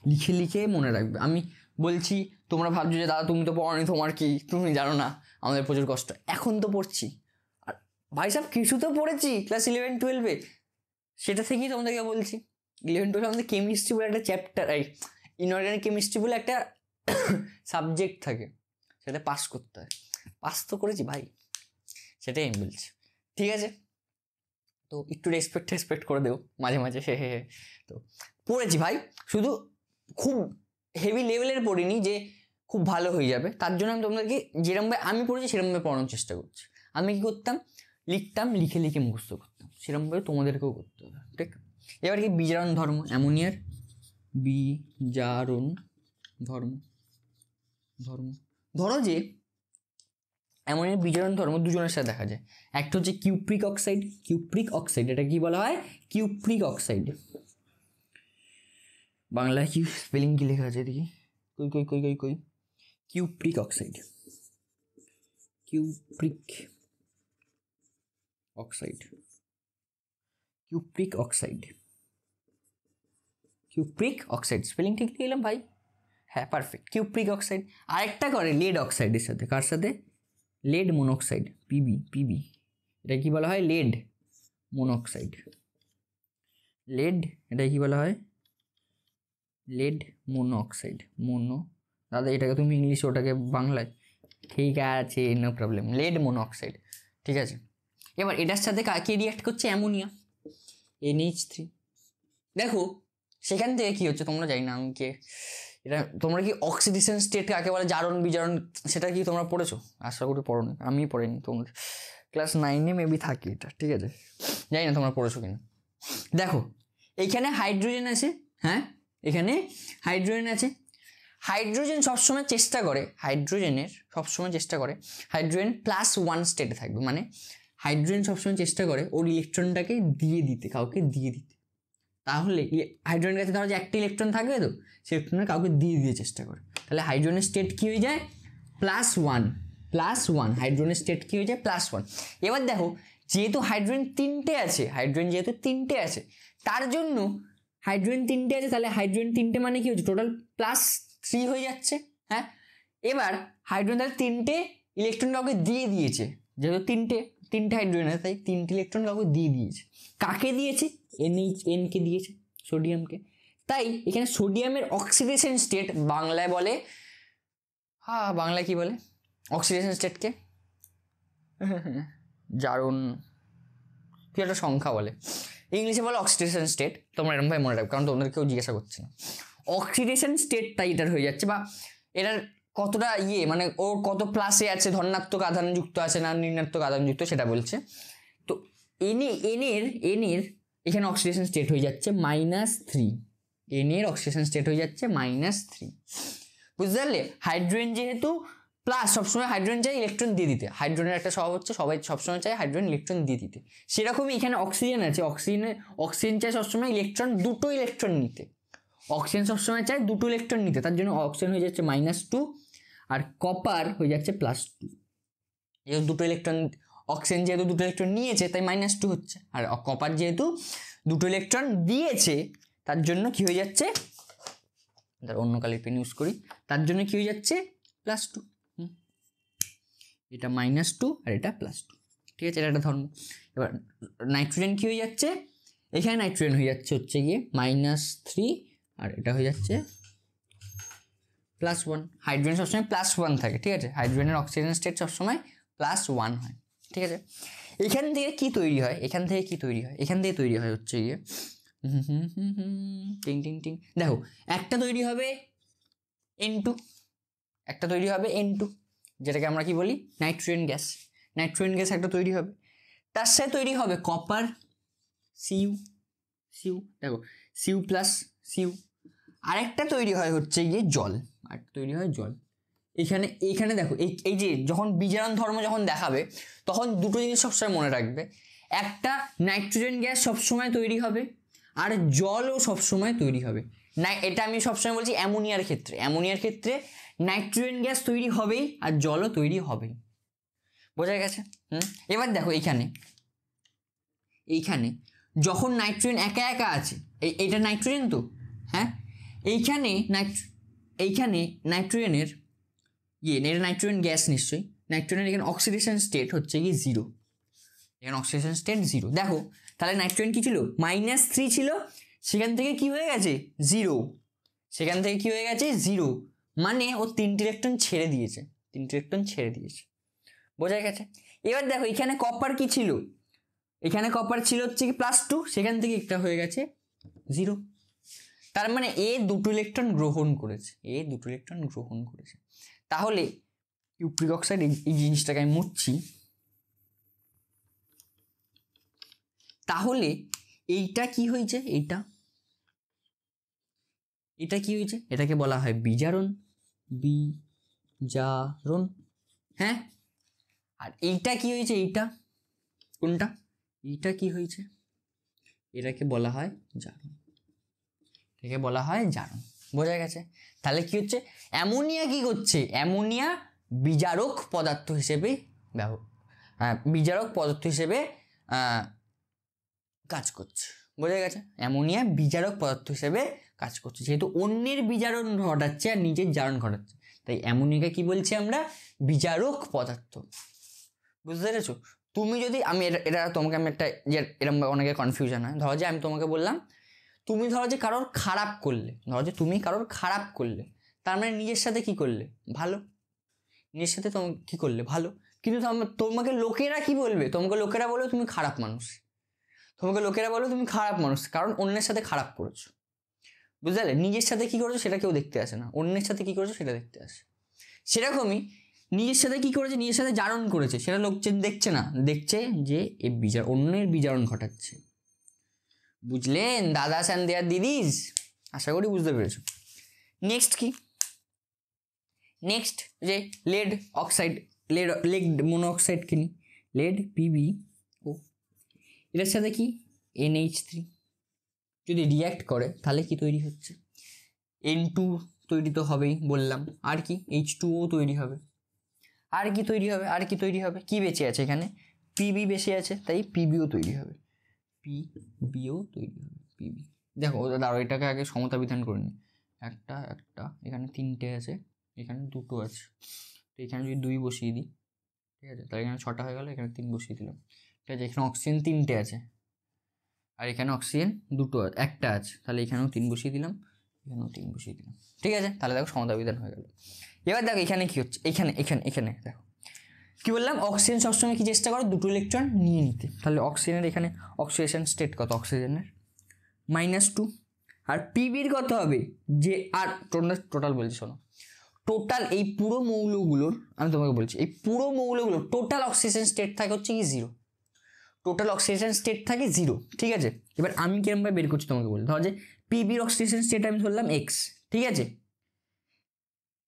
লিখে লিখে মনে রাখবে। আমি বলছি, তোমরা ভাবছো যে দাদা তুমি তো পড়নি, তোমার কি, তুমি জানো না, আমাদের প্রচুর কষ্ট। এখন তো পড়ছি, আর ভাই সাহেব কিছু তো পড়েছি ক্লাস 11-12-এ, সেটা থেকেই তোমাদেরকে বলছি। 11-12 আমাদের কেমিস্ট্রি বলে একটা চ্যাপ্টার, এই ইনঅর্গানিক কেমিস্ট্রি বলে একটা সাবজেক্ট থাকে, সেটা পাস করতে হয়। পাস তো করেছি ভাই, সেটাই আমি বলছি। ঠিক আছে, তো একটু রেসপেক্ট করে দেও মাঝে মাঝে। তো পড়েছি ভাই, শুধু খুব হেভি লেভেলের পড়িনি যে খুব ভালো হয়ে যাবে, তার জন্য আমি তোমাদেরকে যেরকমভাবে আমি পড়েছি সেরকমভাবে পড়ানোর চেষ্টা করছি। আমি কী করতাম, লিখতাম, লিখে লিখে মুখস্থ করতাম, সেরকমভাবে তোমাদেরকেও করতে হবে। ঠিক, এবার কি বিজারণ ধর্ম, অ্যামোনিয়ার বিজারণ ধর্ম। ধরো যে অ্যামোনিয়ার বিজারণ ধর্ম দুজনের সাথে দেখা যায়। একটা হচ্ছে কিউপ্রিক অক্সাইড, এটা কি বলা হয়, কিউপ্রিক অক্সাইড। বাংলায় কি স্পেলিং কি লেখা আছে দেখি, কই কিউপ্রিক অক্সাইড, স্পেলিং ঠিক লিখলাম ভাই? হ্যাঁ, পারফেক্ট, কিউপ্রিক অক্সাইড। আরেকটা করে লেড অক্সাইডের সাথে, কার সাথে, লেড মনোক্সাইড, পিবি। এটা কি বলা হয়, লেড মনোক্সাইড। এটা কি বলা হয়, লেড মনোক্সাইড। দাদা এটাকে তুমি ইংলিশে, ওটাকে বাংলায়, ঠিক আছে, নো প্রবলেম, লেড মনোক্সাইড। ঠিক আছে, এবার এটার সাথে কে রিয়াক্ট করছে, অ্যামোনিয়া, NH3। দেখো সেখান থেকে কি হচ্ছে, তোমরা জানি না আমি কে, এটা তোমরা কি অক্সিডেশন স্টেট কাকে বলে, জারণ বিজারণ, সেটা কি তোমরা পড়েছো? আশা করি পড়োনি, আমি পড়িনি, তোমরা ক্লাস 9-এ মেবি থাকে এটা। ঠিক আছে, জানি না তোমরা পড়েছো কিনা। দেখো এইখানে হাইড্রোজেন আছে, হ্যাঁ এখানে হাইড্রোজেন আছে। হাইড্রোজেন সবসময় চেষ্টা করে, হাইড্রোজেন +1 স্টেটে থাকবে, মানে হাইড্রোজেন সবসময় চেষ্টা করে ওর ইলেকট্রনটাকে দিয়ে দিতে, কাউকে দিয়ে দিতে। তাহলে হাইড্রোজেনের কাছে ধরো যে একটা ইলেকট্রন থাকবে, তো সে ইলেকট্রনের কাউকে দিয়ে চেষ্টা করে, তাহলে হাইড্রোজেনের স্টেট কী হয়ে যায়, +1, হাইড্রোজেনের স্টেট কী হয়ে যায়, +1। এবার দেখো যেহেতু হাইড্রোজেন 3টে আছে, তার জন্য হাইড্রোজেন 3টে আছে, তাহলে হাইড্রোজেন 3টে মানে কি হচ্ছে, টোটাল +3 হয়ে যাচ্ছে। হ্যাঁ, এবার হাইড্রোজেন তাহলে 3টে ইলেকট্রন কাউকে দিয়ে দিয়েছে, যেহেতু তিনটে হাইড্রোজেন আছে, তাই 3টে ইলেকট্রন কাউকে দিয়ে দিয়েছে। কাকে দিয়েছে, NH কে দিয়েছে, সোডিয়ামকে। তাই এখানে সোডিয়ামের অক্সিডেশন স্টেট বাংলায় বলে, বাংলায় কি বলে অক্সিডেশন স্টেটকে, জারণ, কি একটা সংখ্যা বলে, ইংলিশে বলে অক্সিডেশন স্টেট। তোমরা এরকমভাবে মনে রাখবে, কারণ তোমাদের কেউ জিজ্ঞাসা করছে না। অক্সিডেশন স্টেটটা এটার হয়ে যাচ্ছে, বা এটার কতটা মানে ওর কত প্লাসে আছে, ধনাত্মক আধানযুক্ত আছে না ঋণাত্মক আধানযুক্ত, সেটা বলছে। তো এন এর এখানে অক্সিডেশন স্টেট হয়ে যাচ্ছে -3, এন এর অক্সিডেশন স্টেট হয়ে যাচ্ছে -3, বুঝতে পারলে? হাইড্রোজেন যেহেতু প্লাস, সবসময় হাইড্রোজেন চাই ইলেকট্রন দিয়ে দিতে, হাইড্রোজেনের একটা স্বভাব হচ্ছে সবাই সবসময় চাই হাইড্রোজেন ইলেকট্রন দিয়ে দিতে, সেরকমই এখানে অক্সিজেন আছে, অক্সিজেন চাই সবসময় ইলেকট্রন, দুটো ইলেকট্রন নিতে, অক্সিজেন সবসময় চাই দুটো ইলেকট্রন নিতে, তার জন্য অক্সিজেন হয়ে যাচ্ছে -2 আর কপার হয়ে যাচ্ছে +2, যেহেতু দুটো ইলেকট্রন, অক্সিজেন যেহেতু দুটো ইলেকট্রন নিয়েছে তাই -2 হচ্ছে, আর কপার যেহেতু দুটো ইলেকট্রন দিয়েছে তার জন্য কি হয়ে যাচ্ছে, অন্য কালার পেন ইউজ করি, তার জন্য কি হয়ে যাচ্ছে +2, এটা -2 আর এটা +2, ঠিক আছে, এটা একটা ধর্ম। এবার নাইট্রোজেন কি হয়ে যাচ্ছে, এখানে নাইট্রোজেন হয়ে যাচ্ছে হচ্ছে গিয়ে -3 আর এটা হয়ে যাচ্ছে +1, হাইড্রোজেন সবসময় +1 থাকে, ঠিক আছে, হাইড্রোজেনের অক্সিজেন স্টেট সবসময় +1 হয়, ঠিক আছে। এখান থেকে কি তৈরি হয়, এখান থেকে কি তৈরি হয়, এখান থেকে তৈরি হয় হচ্ছে গিয়ে টিং টিং টিং, দেখো একটা তৈরি হবে N2, একটা তৈরি হবে N2, যেটাকে আমরা কি বলি নাইট্রোজেন গ্যাস, নাইট্রোজেন গ্যাস একটা তৈরি হবে, তার সাথে তৈরি হবে কপার সিউ, দেখো সিউ প্লাস সিউ, আরেকটা তৈরি হয় হচ্ছে গিয়ে জল, আরেকটা তৈরি হয় জল। এইখানে দেখো এই যে যখন বিজারণ ধর্ম যখন দেখাবে তখন দুটো জিনিস সবসময় মনে রাখবে, একটা নাইট্রোজেন গ্যাস সবসময় তৈরি হবে আর জলও সবসময় তৈরি হবে না, এটা আমি সবসময় বলছি অ্যামোনিয়ার ক্ষেত্রে নাইট্রোজেন গ্যাস তৈরি হবেই আর জলও তৈরি হবেই, বোঝা গেছে? এবার দেখো এইখানে যখন নাইট্রোজেন একা একা আছে, এইটা নাইট্রোজেন তো, হ্যাঁ, এইখানে নাইট্রোজেনের এটা নাইট্রোজেন গ্যাস নিশ্চয়ই, নাইট্রোজেনের এখানে অক্সিডেশন স্টেট হচ্ছে কি 0, এখানে অক্সিডেশন স্টেট 0, দেখো তাহলে নাইট্রোজেন কি ছিল -3 ছিল, সেখান থেকে কি হয়ে গেছে 0, সেখান থেকে কি হয়ে গেছে 0, মানে ও 3টি ইলেকট্রন ছেড়ে দিয়েছে, বোঝা গেছে? এবার দেখো এখানে কপার কি ছিল, এখানে কপার ছিল হচ্ছে কি +2, সেখান থেকে একটা হয়ে গেছে 0, তার মানে এ দুটো ইলেকট্রন গ্রহণ করেছে, তাহলে কিউপ্রিক অক্সাইড, এই জিনিসটাকে আমি মুছছি, তাহলে এইটা কি হয়েছে, এটা কি হয়েছে, এটাকে বলা হয় বিজারণ, হ্যাঁ, আর এইটা কি হয়েছে, এইটা কোনটা, এইটা কি হয়েছে, এটাকে বলা হয় জারণ, বোঝা গেছে? তাহলে কি হচ্ছে, অ্যামোনিয়া কি করছে, অ্যামোনিয়া বিজারক পদার্থ হিসেবে কাজ করছে, বোঝা গেছে? অ্যামোনিয়া বিজারক পদার্থ হিসেবে কাজ করছে, যেহেতু অন্যের বিজারণ ঘটাচ্ছে আর নিজের জারণ ঘটাচ্ছে, তাই অ্যামোনিয়াকে কি বলছি আমরা, বিজারক পদার্থ, বুঝতে পেরেছো? তুমি যদি এটা তোমাকে আমি একটা, এরকম অনেকের কনফিউশন হয়, ধরো যে আমি তোমাকে বললাম, তুমি ধরো যে কারোর খারাপ করলে, তার মানে নিজের সাথে কি করলে ভালো, নিজের সাথে তুমি কি করলে ভালো, কিন্তু তোমাকে লোকেরা কি বলবে, তোমাকে লোকেরা বলবে তুমি খারাপ মানুষ, কারণ অন্যের সাথে খারাপ করেছো, বুঝলে? নিজের সাথে কি করেছো সেটা কেউ দেখতে আসে না, অন্যের সাথে কি করেছো সেটা দেখতে আসে, সেরকমই নিজের সাথে কি করেছে, নিজের সাথে জারণ করেছে, সেটা লোকজন দেখছে না, দেখছে যে অন্যের বিজারণ ঘটাচ্ছে, বুঝলেন দাদা অ্যান্ড দেয়ার দিদিস? আশা করি বুঝতে পেরেছো। নেক্সট যে লেড মনোঅক্সাইড কিনি, লেড PbO, এটার সাথে কি NH3 যদি রিঅ্যাক্ট করে তাহলে কি তৈরি হচ্ছে, N2 তৈরি তো হবেই বললাম, আর কি H2O তৈরি হবে, আর কি তৈরি হবে, কি বেঁচে আছে এখানে, Pb বেঁচে আছে, তাই PbO তৈরি হবে, দেখো দাঁড়ো এটাকে আগে সমতা বিধান করে নি, একটা এখানে 3টে আছে, এখানে 2টো আছে, তো এখানে যদি 2 বসিয়ে দিই, ঠিক আছে, তাহলে এখানে 6টা হয়ে গেল, এখানে 3 বসিয়ে দিলাম, ঠিক আছে, এখানে অক্সিজেন 3টে আছে আর এখানে অক্সিজেন 1টা আছে, তাহলে এখানেও 3 বসিয়ে দিলাম, এখানেও 3 বসিয়ে দিলাম, ঠিক আছে, তাহলে দেখো সমতা বিধান হয়ে গেল। এবার দেখো এখানে কি হচ্ছে, এখানে দেখো কি বললাম, অক্সিজেন সবসময় কি চেষ্টা করো, দুটো ইলেকট্রন নিয়ে নিতে, তাহলে অক্সিজেনের এখানে অক্সিডেশন স্টেট কত, অক্সিজেনের -2, আর পিবির কত হবে, যে আর টোটাল বলছি শোনো, টোটাল এই পুরো মৌলগুলোর, আমি তোমাকে বলছি এই পুরো মৌলগুলোর টোটাল অক্সিজেন স্টেট থাকে হচ্ছে কি 0, টোটাল অক্সিডেশন স্টেট থাকে 0, ঠিক আছে। এবার আমি কিরমভাবে বের করছি তোমাকে বলি, ধরো যে পিবির অক্সিডেশন স্টেট আমি ধরলাম এক্স, ঠিক আছে।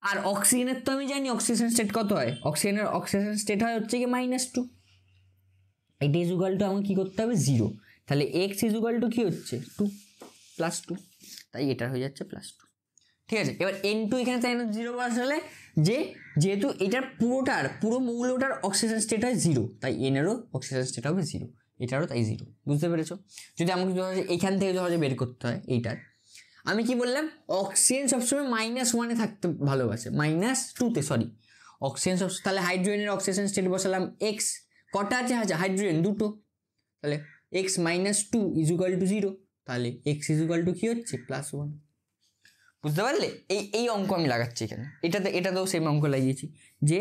আর অক্সিজেনের তো আমি জানি অক্সিজেন স্টেট কত হয়, অক্সিজেনের অক্সিজেন স্টেট হয় হচ্ছে কি -2, এটা ইজুগাল টু আমাকে কী করতে হবে 0, তাহলে এক্স ইজুগাল টু কী হচ্ছে 2 +2, তাই এটা হয়ে যাচ্ছে +2, ঠিক আছে। এবার N2 এখানে তাই 0 বসালে যেহেতু এটার পুরো মৌলটার অক্সিজেন স্টেট হয় 0, তাই এনেরও অক্সিজেন স্টেট হবে 0, এটারও তাই 0, বুঝতে পেরেছো। যদি আমাকে এইখান থেকে ধরো বের করতে হয় এইটার, আমি কি বললাম অক্সিজেন সবসময় -1-এ থাকতে ভালোবাসে, -2-তে সরি অক্সিজেন সব, তাহলে হাইড্রোজেনের অক্সিজেন স্টেট বসালাম এক্স, কটা আছে হাইড্রোজেন 2টো, তাহলে x -2 ইজুগাল টু 0, তাহলে x ইজুগাল টু কী হচ্ছে +1, বুঝতে পারলে। এই অঙ্ক আমি লাগাচ্ছি এখানে, এটাতেও সেম অঙ্ক লাগিয়েছি যে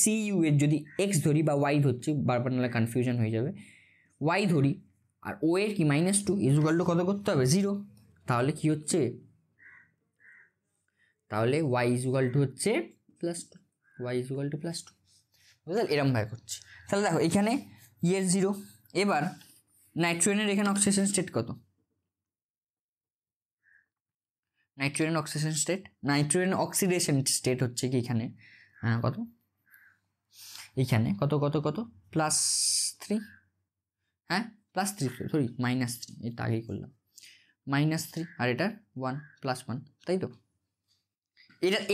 সিইউ এর যদি x ধরি বা y ধরছি, বারবার নাহলে কনফিউশন হয়ে যাবে, y ধরি আর ও এর কি -2 ইজুগাল টু কত করতে হবে 0, তাহলে কি হচ্ছে, তাহলে y ইজুগাল টু হচ্ছে +2, y ইজুগাল টু +2, বুঝলে এরম ভাবে করছি। তাহলে দেখো এখানে ইয়ের 0, এবার নাইট্রোজেনের এখানে অক্সিজেন স্টেট কত, নাইট্রোজেন অক্সিডেশন স্টেট হচ্ছে কি এখানে কত, এইখানে কত +3, হ্যাঁ +3 সরি -3, এটা আগেই করলাম -3, আর এটা 1 +1, তাই তো।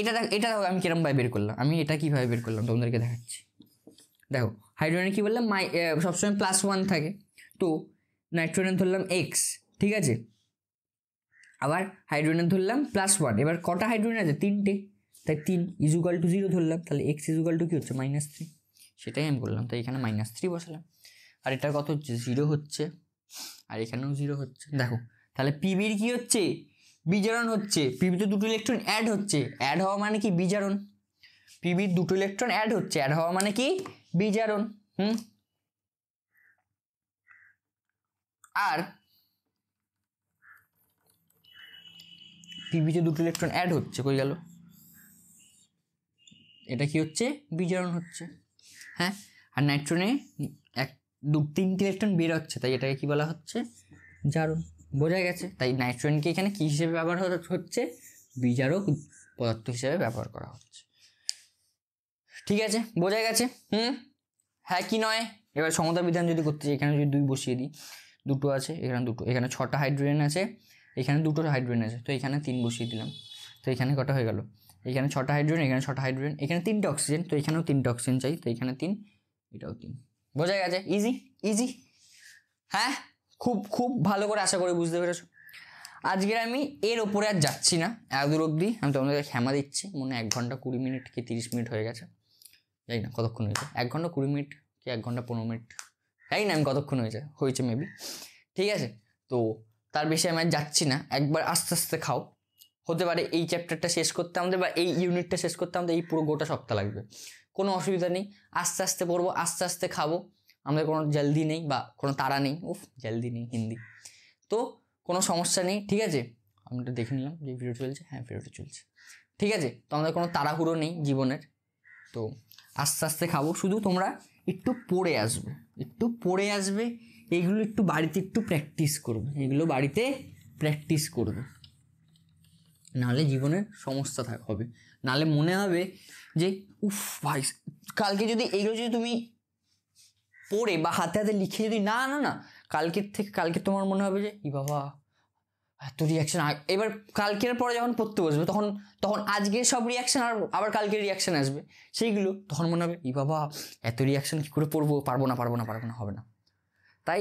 এটা দেখো আমি কিরমভাবে বের করলাম, আমি এটা কীভাবে বের করলাম তোমাদেরকে দেখাচ্ছি। দেখো হাইড্রোজেন কী বললাম সবসময় +1 থাকে, তো নাইট্রোজেন ধরলাম এক্স, ঠিক আছে, আবার হাইড্রোজেন ধরলাম +1, এবার কটা হাইড্রোজেন আছে 3টে, তাই 3 ইজুগাল টু 0 ধরলাম, তাহলে এক্স ইজুগাল টু কী হচ্ছে -3, সেটাই আমি বললাম, তাই এখানে -3 বসালাম, আর এটা কত হচ্ছে 0 হচ্ছে, আর এখানেও 0 হচ্ছে। দেখো তাহলে পিবির কী হচ্ছে বিজারণ হচ্ছে, পিবিতে 2টো ইলেকট্রন অ্যাড হচ্ছে, অ্যাড হওয়া মানে কি বিজারণ, পিবির 2টো ইলেকট্রন অ্যাড হচ্ছে, অ্যাড হওয়া মানে কি বিজারণ, আর পিবিতে 2টো ইলেকট্রন অ্যাড হচ্ছে, কই গেল, এটা কি হচ্ছে বিজারণ হচ্ছে, হ্যাঁ। আর নাইট্রোজেনে 3টে ইলেকট্রন বের হচ্ছে, তাই এটাকে কি বলা হচ্ছে জারণ, বোঝা গেছে। তাই নাইট্রোজেনকে এখানে কি হিসেবে ব্যবহার হচ্ছে, বিজারক পদার্থ হিসেবে ব্যবহার করা হচ্ছে, ঠিক আছে, বোঝা গেছে। হ্যাঁ কি নয়। এবার সমতা বিধান যদি করতে চাই, এখানে যদি 2 বসিয়ে দিই, 2টো আছে, এখানে 2টো, এখানে 6টা হাইড্রোজেন আছে, এখানে 2টো হাইড্রোজেন আছে, তো এখানে 3 বসিয়ে দিলাম, তো এখানে কটা হয়ে গেল, এখানে 6টা হাইড্রোজেন, এখানে 6টা হাইড্রোজেন, এখানে 3টে অক্সিজেন, তো এখানেও 3টে অক্সিজেন চাই, তো এখানে 3, এটাও 3, বোঝা গেছে, ইজি। হ্যাঁ খুব ভালো করে আশা করি বুঝতে পেরেছো। আজকে আমি এর ওপরে আর যাচ্ছি না, এতদূর অবধি আমি তোমাদেরকে ক্ষমা দিচ্ছি, মনে 1 ঘন্টা 20 মিনিট কি 30 মিনিট হয়ে গেছে, জানি না কতক্ষণ হয়েছে, 1 ঘন্টা 20 মিনিট কি 1 ঘন্টা 15 মিনিট, জানি না আমি কতক্ষণ হয়েছে মেবি, ঠিক আছে। তো তার বেশি আমি আর যাচ্ছি না, একবার আস্তে আস্তে খাও, হতে পারে এই চ্যাপ্টারটা শেষ করতে আমাদের বা এই ইউনিটটা শেষ করতে আমাদের এই পুরো গোটা সপ্তাহ লাগবে, কোনো অসুবিধা নেই, আস্তে আস্তে পড়বো, আস্তে আস্তে খাবো, আমাদের কোনো জলদি নেই বা কোনো তাড়া নেই, জলদি নেই হিন্দি, তো কোনো সমস্যা নেই, ঠিক আছে। আমি তো দেখে নিলাম যে ভিডিও চলছে, হ্যাঁ ভিডিওটা চলছে, ঠিক আছে। তো আমাদের কোনো তাড়াহুড়ো নেই জীবনের, তো আস্তে আস্তে খাবো, শুধু তোমরা একটু পড়ে আসবে, এইগুলো একটু বাড়িতে একটু প্র্যাকটিস করবে, নাহলে জীবনের সমস্যা হবে, নাহলে মনে হবে যে ভাই কালকে যদি এইগুলো যদি তুমি পড়ে বা হাতে হাতে লিখে যদি না কালকে তোমার মনে হবে যে বাবা এত রিয়াকশন, এবার কালকের পরে যখন পড়তে বসবে তখন আজকের সব রিয়াকশন আর আবার কালকের রিয়াকশন আসবে, সেইগুলো তখন মনে হবে বাবা এত রিয়াকশন কী করে পড়বো, পারবো না, হবে না। তাই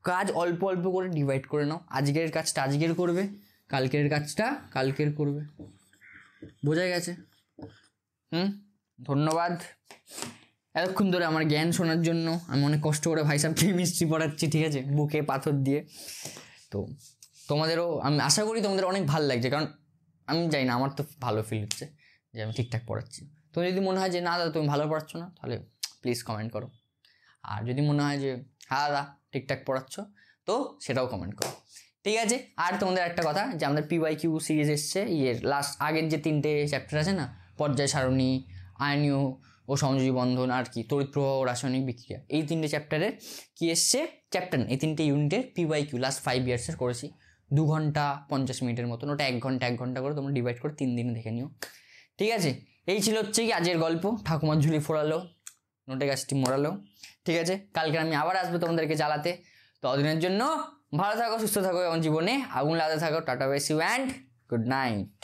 কাজ অল্প অল্প করে ডিভাইড করে নাও, আজকের কাজটা আজকের করবে, কালকের কাজটা কালকের করবে, বোঝা গেছে। ধন্যবাদ এতক্ষণ ধরে আমার জ্ঞান শোনার জন্য। আমি অনেক কষ্ট করে ভাই সাহেব কেমিস্ট্রি পড়াচ্ছি, ঠিক আছে, বুকে পাথর দিয়ে। তো তোমাদেরও আমি আশা করি তোমাদের অনেক ভালো লাগছে, কারণ আমি জানি না, আমার তো ভালো ফিল হচ্ছে যে আমি ঠিকঠাক পড়াচ্ছি। তো যদি মনে হয় যে না দাদা তুমি ভালো পড়াচ্ছ না, তাহলে প্লিজ কমেন্ট করো, আর যদি মনে হয় যে হ্যাঁ দাদা ঠিকঠাক পড়াচ্ছ, তো সেটাও কমেন্ট করো, ঠিক আছে। আর তোমাদের একটা কথা, যে আমাদের PYQ সিরিজ এসছে, আগের যে 3টে চ্যাপ্টার আছে না, পর্যায় সারণী, আয়নীয় ও সমযোজী বন্ধন আর কি তড়িৎ প্রবাহ ও রাসায়নিক বিক্রিয়া, এই 3টে চ্যাপ্টারের কি এসছে, চ্যাপ্টার এই 3টে ইউনিটের PYQ লাস্ট 5 ইয়ার্সের করেছি 2 ঘন্টা 50 মিনিটের মতন, ওটা 1 ঘন্টা 1 ঘন্টা করে তোমরা ডিভাইড করে 3 দিনে দেখে নিও। ঠিক আছে, এই ছিল হচ্ছে কি আজকের গল্প, ঠাকুমার ঝুলি ফোরালো, নোটে গাছটি মরালো। ঠিক আছে, কালকে আমি আবার আসবো তোমাদেরকে জ্বালাতে। ততদিনের জন্য ভালো থাকো, সুস্থ থাকো এবং জীবনে আগুন লাগাতে থাকো। Tata, bye, see you and good night.